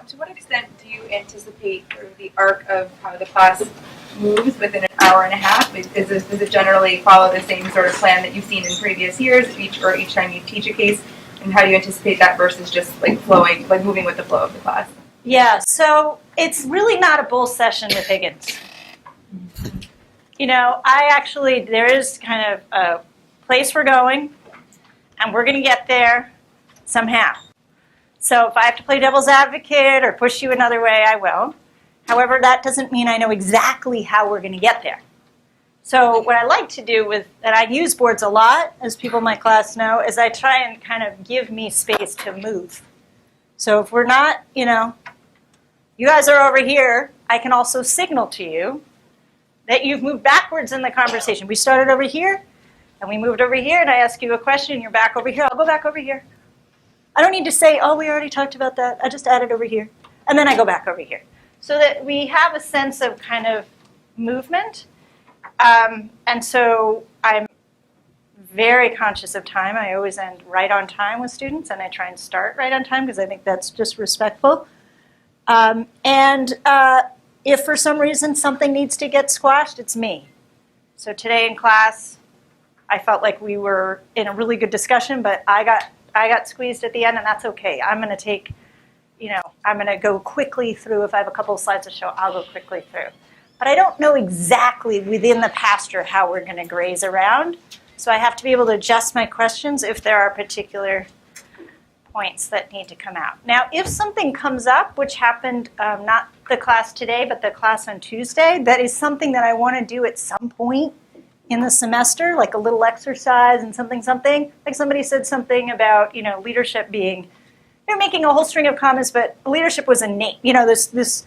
To what extent do you anticipate sort of the arc of how the class moves within an hour and a half? Does it generally follow the same sort of plan that you've seen in previous years, each time you teach a case? And how do you anticipate that versus just flowing, moving with the flow of the class? Yeah, so it's really not a bull session with Higgins. There is kind of a place we're going, and we're going to get there somehow. So if I have to play devil's advocate or push you another way, I will. However, that doesn't mean I know exactly how we're going to get there. So what I like to do and I use boards a lot, as people in my class know, is I try and kind of give me space to move. So if we're not, you guys are over here, I can also signal to you that you've moved backwards in the conversation. We started over here, and we moved over here, and I ask you a question, and you're back over here. I'll go back over here. I don't need to say, oh, we already talked about that. I just added over here. And then I go back over here. So that we have a sense of kind of movement. And so I'm very conscious of time. I always end right on time with students, and I try and start right on time because I think that's just respectful. If for some reason something needs to get squashed, it's me. So today in class, I felt like we were in a really good discussion, but I got squeezed at the end, and that's okay. I'm going to take, I'm going to go quickly through. If I have a couple of slides to show, I'll go quickly through. But I don't know exactly within the pasture how we're going to graze around. So I have to be able to adjust my questions if there are particular points that need to come out. Now, if something comes up, which happened not the class today, but the class on Tuesday, that is something that I want to do at some point in the semester, like a little exercise and something. Like somebody said something about, leadership being, they're making a whole string of comments, but leadership was innate. This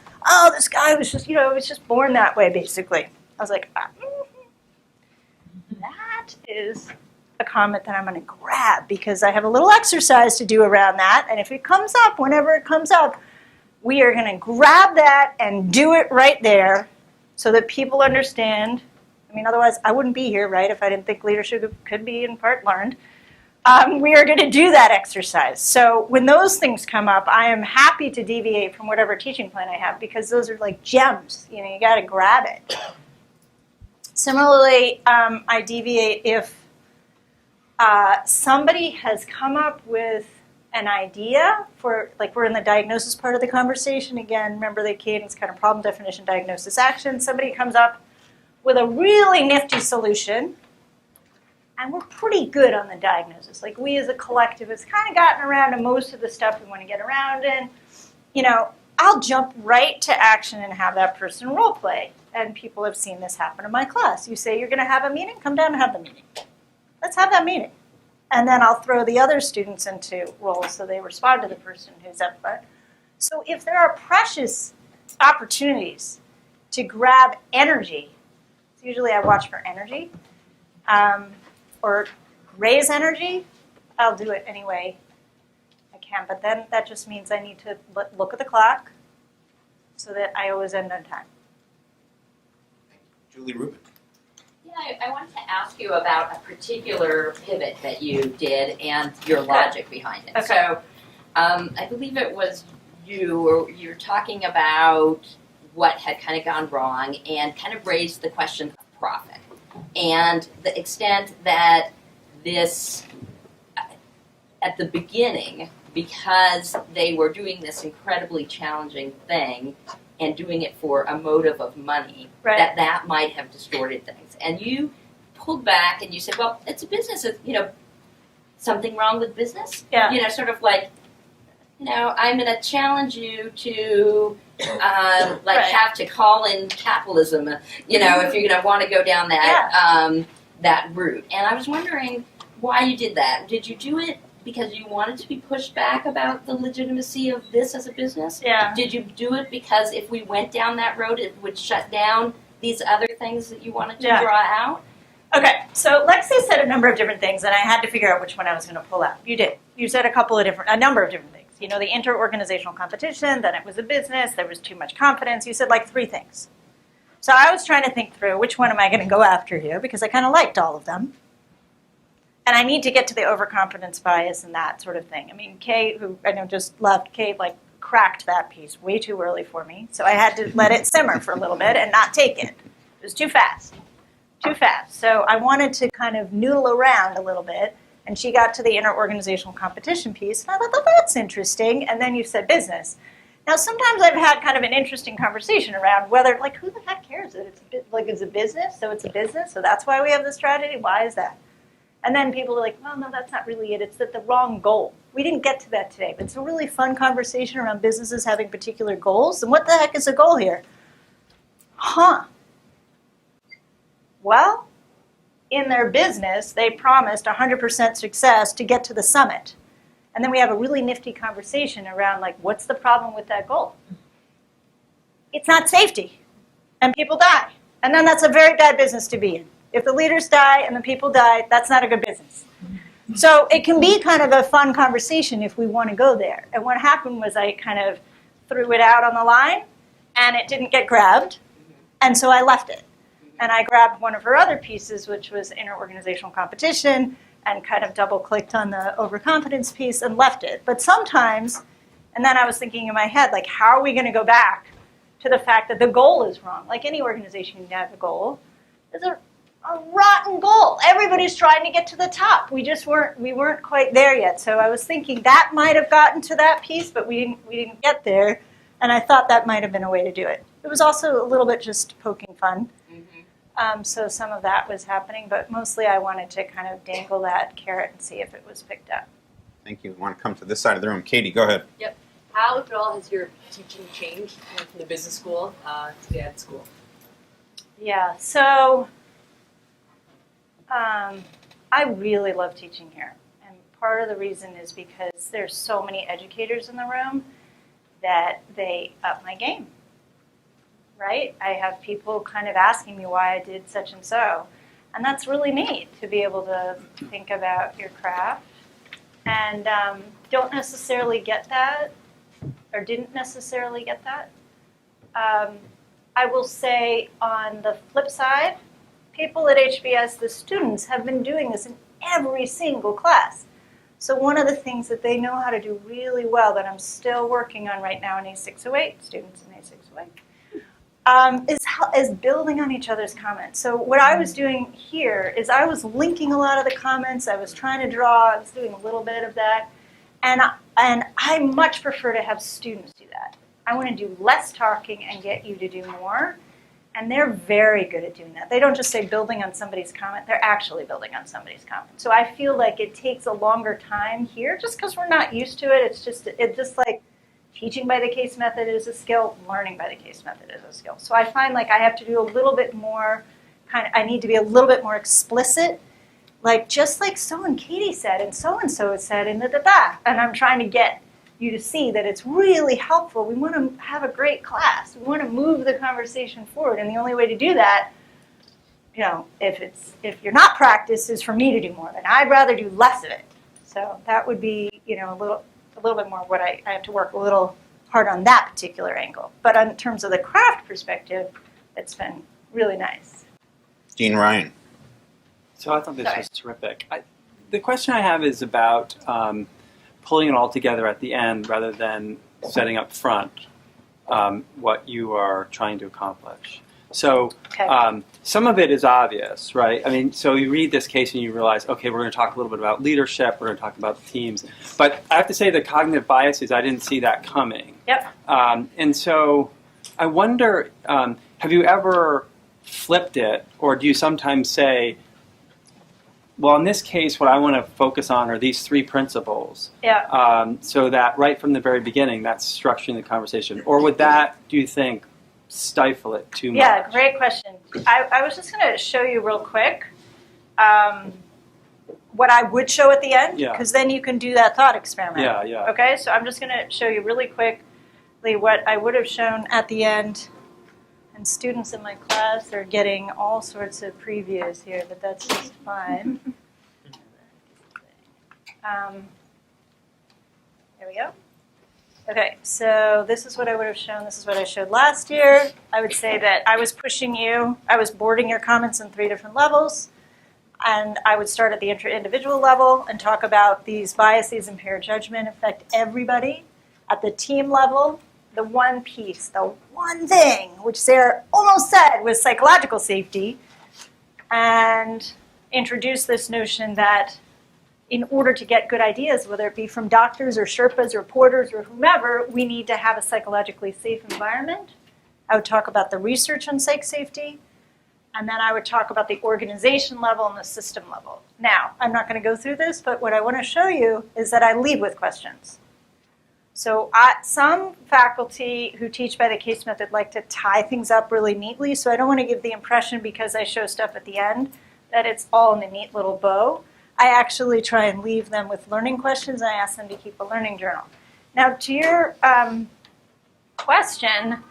guy was just, was just born that way, basically. I was like, that is a comment that I'm going to grab because I have a little exercise to do around that. And if it comes up, whenever it comes up, we are going to grab that and do it right there so that people understand. Otherwise I wouldn't be here, right, if I didn't think leadership could be in part learned. We are going to do that exercise. So when those things come up, I am happy to deviate from whatever teaching plan I have because those are like gems. You got to grab it. Similarly, I deviate if somebody has come up with an idea for, like we're in the diagnosis part of the conversation. Again, remember the cadence, kind of problem, definition, diagnosis, action. Somebody comes up with a really nifty solution, and we're pretty good on the diagnosis. Like we as a collective has kind of gotten around to most of the stuff we want to get around in. You know, I'll jump right to action and have that person role play. And people have seen this happen in my class. You say you're going to have a meeting, come down and have the meeting. Let's have that meeting. And then I'll throw the other students into roles so they respond to the person who's up front. So if there are precious opportunities to grab energy, usually I watch for energy, or raise energy, I'll do it anyway I can. But then that just means I need to look at the clock so that I always end on time. Julie Rubin. Yeah, I wanted to ask you about a particular pivot that you did and your logic behind it. Okay. So, I believe it was you were talking about what had kind of gone wrong and kind of raised the question of profit and the extent that this, at the beginning, because they were doing this incredibly challenging thing and doing it for a motive of money, Right. that might have distorted things. And you pulled back and you said, well, it's a business, something wrong with business? Yeah. Sort of like, I'm going to challenge you to, Right. have to call in capitalism, if you're going to want to go down that, that route. And I was wondering why you did that. Did you do it because you wanted to be pushed back about the legitimacy of this as a business? Yeah. Did you do it because if we went down that road, it would shut down these other things that you wanted to Yeah. draw out? Okay, so Lexi said a number of different things, and I had to figure out which one I was going to pull out. You did. You said a number of different things. The inter-organizational competition, then it was a business, there was too much confidence. You said like 3 things. So I was trying to think through which one am I going to go after here, because I kind of liked all of them. And I need to get to the overconfidence bias and that sort of thing. I mean, Kay, who I know just left, Kay cracked that piece way too early for me. So I had to let it simmer for a little bit and not take it. It was too fast. Too fast. So I wanted to kind of noodle around a little bit. And she got to the inter-organizational competition piece. And I thought, oh, that's interesting. And then you said business. Now, sometimes I've had kind of an interesting conversation around whether, who the heck cares that it's it's a business? So it's a business? So that's why we have the strategy? Why is that? And then people are like, well, no, that's not really it. It's the wrong goal. We didn't get to that today. But it's a really fun conversation around businesses having particular goals. And what the heck is a goal here? Well, in their business, they promised 100% success to get to the summit. And then we have a really nifty conversation around, what's the problem with that goal? It's not safety. And people die. And then that's a very bad business to be in. If the leaders die and the people die, that's not a good business. So it can be kind of a fun conversation if we want to go there. And what happened was I kind of threw it out on the line, and it didn't get grabbed. And so I left it. And I grabbed one of her other pieces, which was inter-organizational competition, and kind of double-clicked on the overconfidence piece and left it. But sometimes, and then I was thinking in my head, how are we going to go back to the fact that the goal is wrong? Like any organization, you have a goal. There's a rotten goal. Everybody's trying to get to the top. We weren't quite there yet. So I was thinking that might have gotten to that piece, but we didn't get there. And I thought that might have been a way to do it. It was also a little bit just poking fun. So some of that was happening, but mostly I wanted to kind of dangle that carrot and see if it was picked up. Thank you. We want to come to this side of the room. Katie, go ahead. Yep. How, if at all, has your teaching changed from the business school to the ed school? Yeah, so I really love teaching here. And part of the reason is because there's so many educators in the room that they up my game. Right? I have people kind of asking me why I did such and so. And that's really neat to be able to think about your craft. And don't necessarily get that, or didn't necessarily get that. I will say on the flip side, people at HBS, the students, have been doing this in every single class. So one of the things that they know how to do really well that I'm still working on right now in A608, students in A608, is building on each other's comments. So what I was doing here is I was linking a lot of the comments. I was trying to draw. I was doing a little bit of that. And I much prefer to have students do that. I want to do less talking and get you to do more. And they're very good at doing that. They don't just say building on somebody's comment, they're actually building on somebody's comment. So I feel like it takes a longer time here just because we're not used to it. It's just like teaching by the case method is a skill, learning by the case method is a skill. So I find like I have to do a little bit more I need to be a little bit more explicit, like just like so and Katie said and so said and da. And I'm trying to get you to see that it's really helpful. We want to have a great class. We want to move the conversation forward. And the only way to do that, if you're not practiced, is for me to do more of it. I'd rather do less of it. So that would be, a little bit more what I have to work a little hard on that particular angle. But in terms of the craft perspective, it's been really nice. Dean Ryan. So I thought this was terrific. The question I have is about pulling it all together at the end rather than setting up front what you are trying to accomplish. So some of it is obvious, right? I mean, so you read this case and you realize, okay, we're going to talk a little bit about leadership, we're going to talk about the teams. But I have to say the cognitive biases, I didn't see that coming. Yep. And so I wonder, have you ever flipped it, or do you sometimes say, well, in this case, what I want to focus on are these three principles. Yeah. So that right from the very beginning, that's structuring the conversation. Or would that, do you think, stifle it too much? Yeah, great question. I was just going to show you real quick what I would show at the end, because then you can do that thought experiment. Yeah. Okay, so I'm just going to show you really quickly what I would have shown at the end. And students in my class are getting all sorts of previews here, but that's just fine. There we go. Okay, so this is what I would have shown. This is what I showed last year. I would say that I was pushing you. I was boarding your comments in 3 different levels. And I would start at the individual level and talk about these biases, impaired judgment affect everybody. At the team level, the one piece, the one thing, which Sarah almost said was psychological safety, and introduce this notion that in order to get good ideas, whether it be from doctors or Sherpas or porters or whomever, we need to have a psychologically safe environment. I would talk about the research on psych safety, and then I would talk about the organization level and the system level. Now, I'm not going to go through this, but what I want to show you is that I lead with questions. So some faculty who teach by the case method like to tie things up really neatly, so I don't want to give the impression because I show stuff at the end that it's all in a neat little bow. I actually try and leave them with learning questions, and I ask them to keep a learning journal. Now, to your question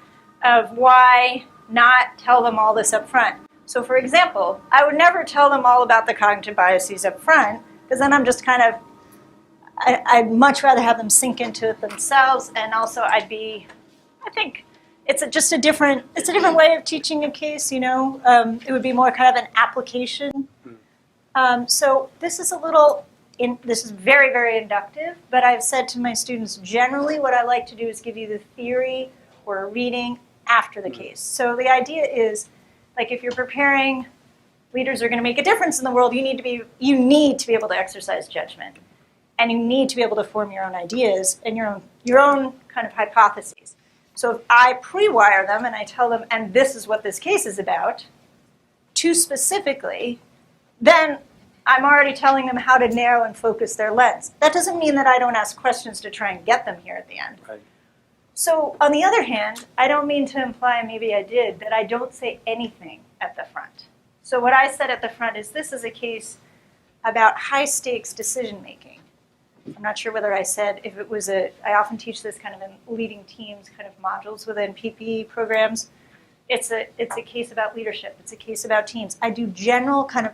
of why not tell them all this up front. So for example, I would never tell them all about the cognitive biases up front, because then I'm just kind of, I'd much rather have them sink into it themselves, and also I think it's just a different way of teaching a case, It would be more kind of an application. So this is this is very, very inductive, but I've said to my students, generally what I like to do is give you the theory or a reading after the case. So the idea is, like if you're preparing, leaders are going to make a difference in the world, you need to be able to exercise judgment. And you need to be able to form your own ideas and your own kind of hypotheses. So if I pre-wire them and I tell them, and this is what this case is about, too specifically, then I'm already telling them how to narrow and focus their lens. That doesn't mean that I don't ask questions to try and get them here at the end. Right. So on the other hand, I don't mean to imply, maybe I did, that I don't say anything at the front. So what I said at the front is this is a case about high-stakes decision-making. I'm not sure whether I said if it was I often teach this kind of in leading teams kind of modules within PPE programs. It's a case about leadership. It's a case about teams. I do general kind of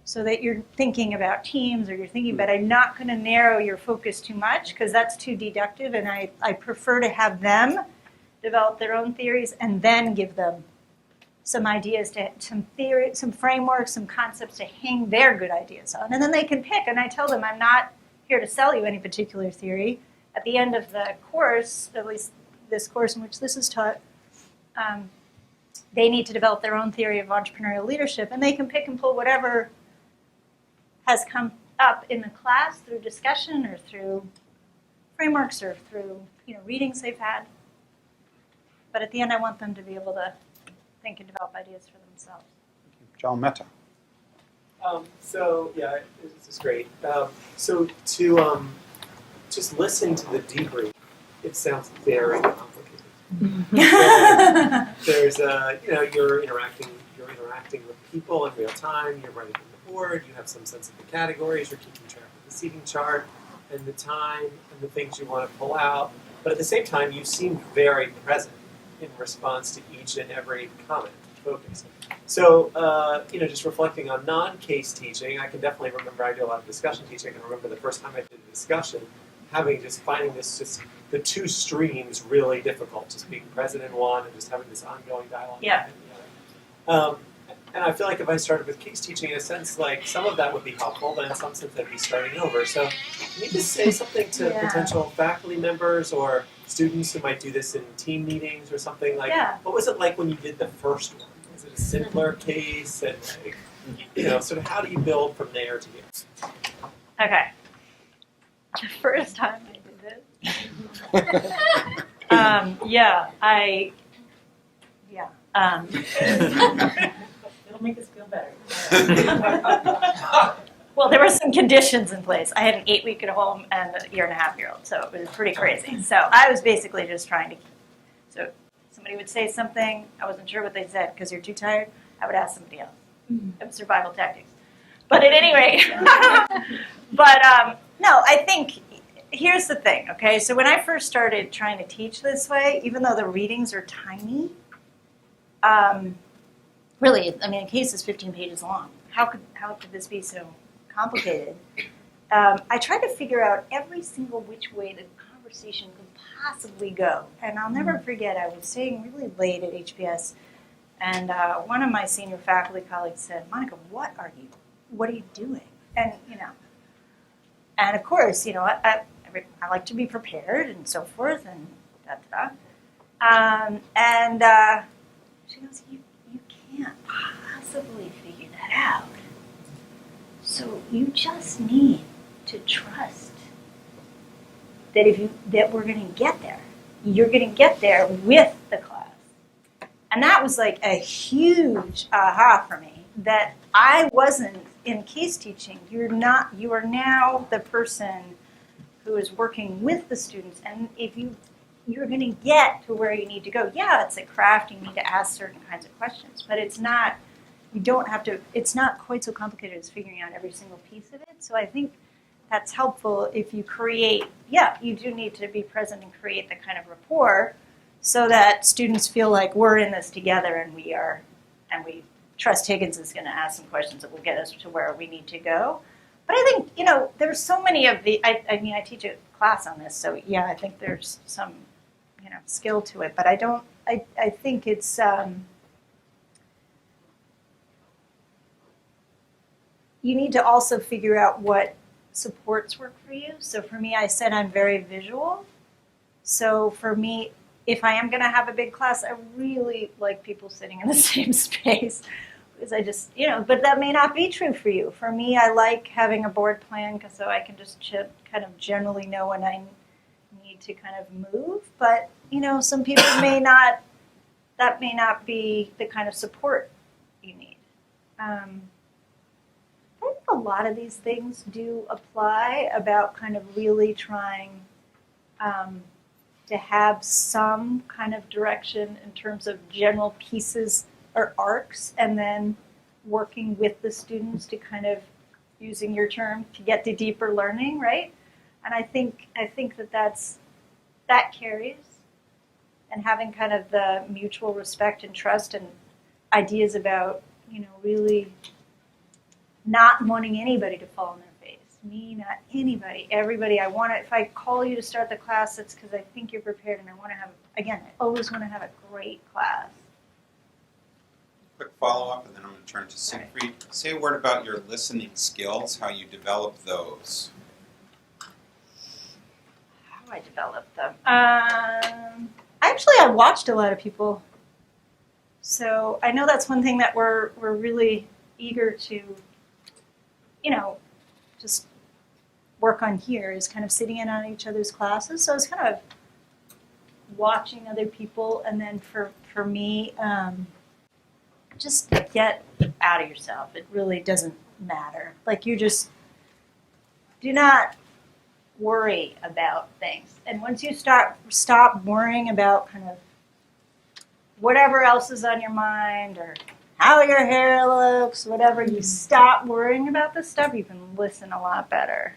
so that you're thinking about teams or you're thinking about, I'm not going to narrow your focus too much because that's too deductive, and I prefer to have them develop their own theories and then give them some ideas, some theory, some frameworks, some concepts to hang their good ideas on. And then they can pick, and I tell them I'm not here to sell you any particular theory. At the end of the course, at least this course in which this is taught, they need to develop their own theory of entrepreneurial leadership, and they can pick and pull whatever has come up in the class through discussion or through frameworks or through readings they've had. But at the end, I want them to be able to think and develop ideas for themselves. John Mehta. So yeah, this is great. So to just listen to the debrief, it sounds very complicated. There's you're interacting with people in real time. You're writing on the board. You have some sense of the categories. You're keeping track of the seating chart and the time and the things you want to pull out. But at the same time, you seem very present in response to each and every comment, focus. So, just reflecting on non-case teaching, I can definitely remember I do a lot of discussion teaching. I can remember the first time I did a discussion, finding the two streams really difficult, just being present in one and just having this ongoing dialogue. Yeah. And I feel like if I started with case teaching, in a sense, like some of that would be helpful, but in some sense I'd be starting over. So you need to say something to potential faculty members or students who might do this in team meetings or something like. What was it like when you did the first one? Was it a simpler case? And sort of how do you build from there to here? Okay. The first time I did this. It'll make us feel better. Well, there were some conditions in place. I had an 8-week at home and a 1.5-year-old, so it was pretty crazy. So I was basically just trying to. So somebody would say something, I wasn't sure what they said because you're too tired. I would ask somebody else. It was survival tactics. But at any rate, no, I think here's the thing. Okay, so when I first started trying to teach this way, even though the readings are tiny. Really, I mean, a case is 15 pages long. How could this be so complicated? I tried to figure out every single which way the conversation could possibly go. And I'll never forget, I was staying really late at HPS, and one of my senior faculty colleagues said, "Monica, what are you doing?" And and of course, I like to be prepared and so forth, and and she goes, "You can't possibly figure that out. So you just need to trust that we're going to get there. You're going to get there with the class." And that was like a huge aha for me, that I wasn't in case teaching. You are now the person who is working with the students, and if you're going to get to where you need to go. Yeah, it's a craft. You need to ask certain kinds of questions, but it's not. You don't have to. It's not quite so complicated as figuring out every single piece of it. So I think that's helpful if you create. Yeah, you do need to be present and create the kind of rapport, so that students feel like we're in this together, and we trust Higgins is going to ask some questions that will get us to where we need to go. But I think there's so many of the. I teach a class on this, so yeah, I think there's some skill to it, but I don't. I think it's. You need to also figure out what supports work for you. So for me, I said I'm very visual. So for me, if I am going to have a big class, I really like people sitting in the same space. Because I just, but that may not be true for you. For me, I like having a board plan so I can just kind of generally know when I need to kind of move. But, some people that may not be the kind of support you need. I think a lot of these things do apply about kind of really trying to have some kind of direction in terms of general pieces or arcs, and then working with the students to kind of, using your term, to get to deeper learning, right? And I think that carries, and having kind of the mutual respect and trust and ideas about, really not wanting anybody to fall on their face. Me, not anybody, everybody. If I call you to start the class, it's because I think you're prepared, and I want to have, again, I always want to have a great class. Quick follow-up, and then I'm going to turn to Siegfried. Say a word about your listening skills, how you develop those. How I developed them? Actually, I watched a lot of people. So I know that's one thing that we're really eager to, just work on here is kind of sitting in on each other's classes. So it's kind of watching other people, and then for me, just get out of yourself. It really doesn't matter. Like, you just do not worry about things. And once you stop worrying about kind of whatever else is on your mind or how your hair looks, whatever, you stop worrying about this stuff, you can listen a lot better.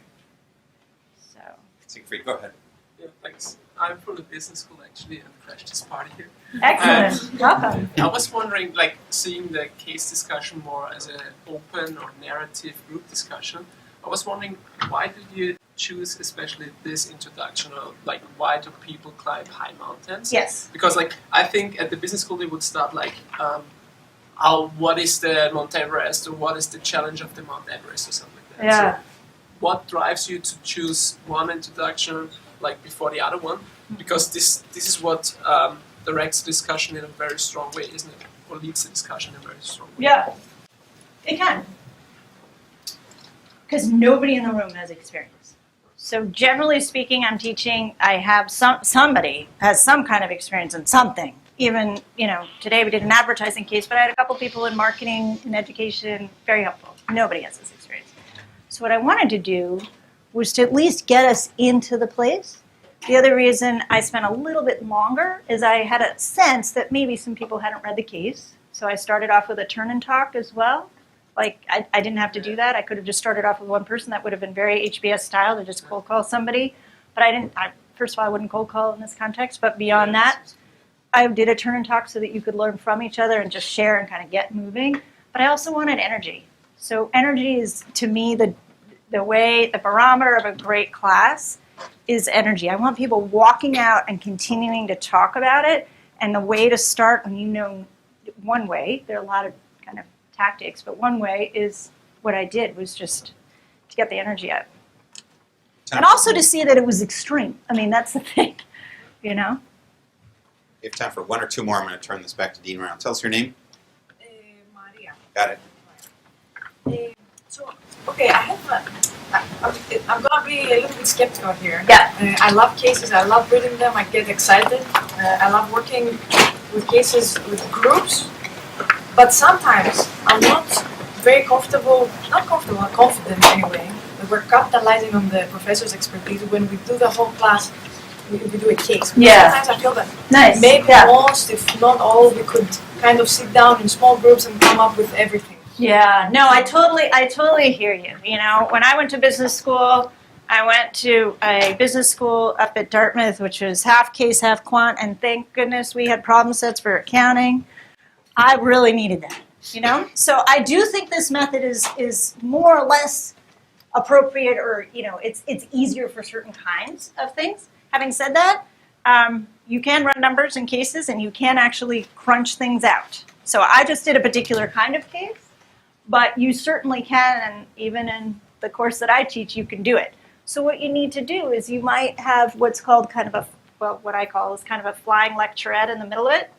So. Siegfried, go ahead. Yeah, thanks. I'm from the business school actually and crashed this party here. Excellent. Welcome. I was wondering, like, seeing the case discussion more as an open or narrative group discussion, I was wondering, why did you choose especially this introduction, or like, why do people climb high mountains? Yes. Because, like, I think at the business school they would start like, what is the Mount Everest, or what is the challenge of the Mount Everest, or something like that. Yeah. So what drives you to choose one introduction like before the other one? Because this is what directs the discussion in a very strong way, isn't it? Or leads the discussion in a very strong way. Yeah, it can. Because nobody in the room has experience. So generally speaking, I'm teaching, I have somebody has some kind of experience in something. Even, today we did an advertising case, but I had a couple people in marketing and education, very helpful. Nobody has this experience. So what I wanted to do was to at least get us into the place. The other reason I spent a little bit longer is I had a sense that maybe some people hadn't read the case. So I started off with a turn and talk as well. Like, I didn't have to do that. I could have just started off with one person. That would have been very HBS style to just cold call somebody. But first of all, I wouldn't cold call in this context. But beyond that, I did a turn and talk so that you could learn from each other and just share and kind of get moving. But I also wanted energy. So energy is, to me, the barometer of a great class is energy. I want people walking out and continuing to talk about it. And the way to start, when one way, there are a lot of kind of tactics, but one way is what I did was just to get the energy up. And also to see that it was extreme. I mean, that's the thing, We have time for one or two more. I'm going to turn this back to Dean Round. Tell us your name. Maria. Got it. Okay, I'm gonna be a little bit skeptical here. Yeah. I love cases. I love reading them. I get excited. I love working with cases with groups. But sometimes I'm not very confident anyway. We're capitalizing on the professor's expertise when we do the whole class. We do a case. Yeah. Sometimes I feel that Nice. maybe most, if not all, we could kind of sit down in small groups and come up with everything. Yeah, no, I totally hear you. When I went to business school, I went to a business school up at Dartmouth, which was half case, half quant, and thank goodness we had problem sets for accounting. I really needed that, So I do think this method is more or less appropriate, or, it's easier for certain kinds of things. Having said that, you can run numbers in cases, and you can actually crunch things out. So I just did a particular kind of case. But you certainly can, and even in the course that I teach, you can do it. So what you need to do is you might have what's called what I call is kind of a flying lecturette in the middle of it.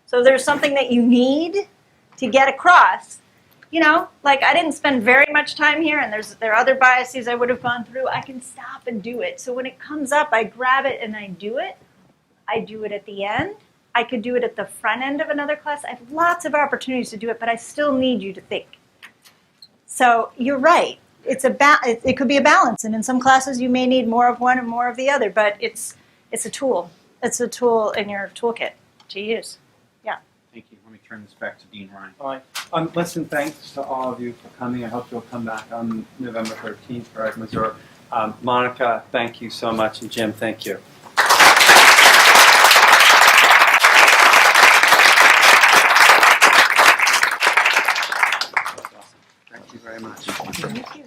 So there's something that you need to get across. Like, I didn't spend very much time here, and there are other biases I would have gone through. I can stop and do it. So when it comes up, I grab it and I do it. I do it at the end. I could do it at the front end of another class. I have lots of opportunities to do it, but I still need you to think. So you're right. It could be a balance, and in some classes you may need more of one and more of the other. But it's a tool. It's a tool in your toolkit to use. Yeah. Thank you. Let me turn this back to Dean Ryan. All right. Listen, thanks to all of you for coming. I hope you'll come back on November 13th for Ed Missouri. Monica, thank you so much, and Jim, thank you. Thank you very much. Thank you.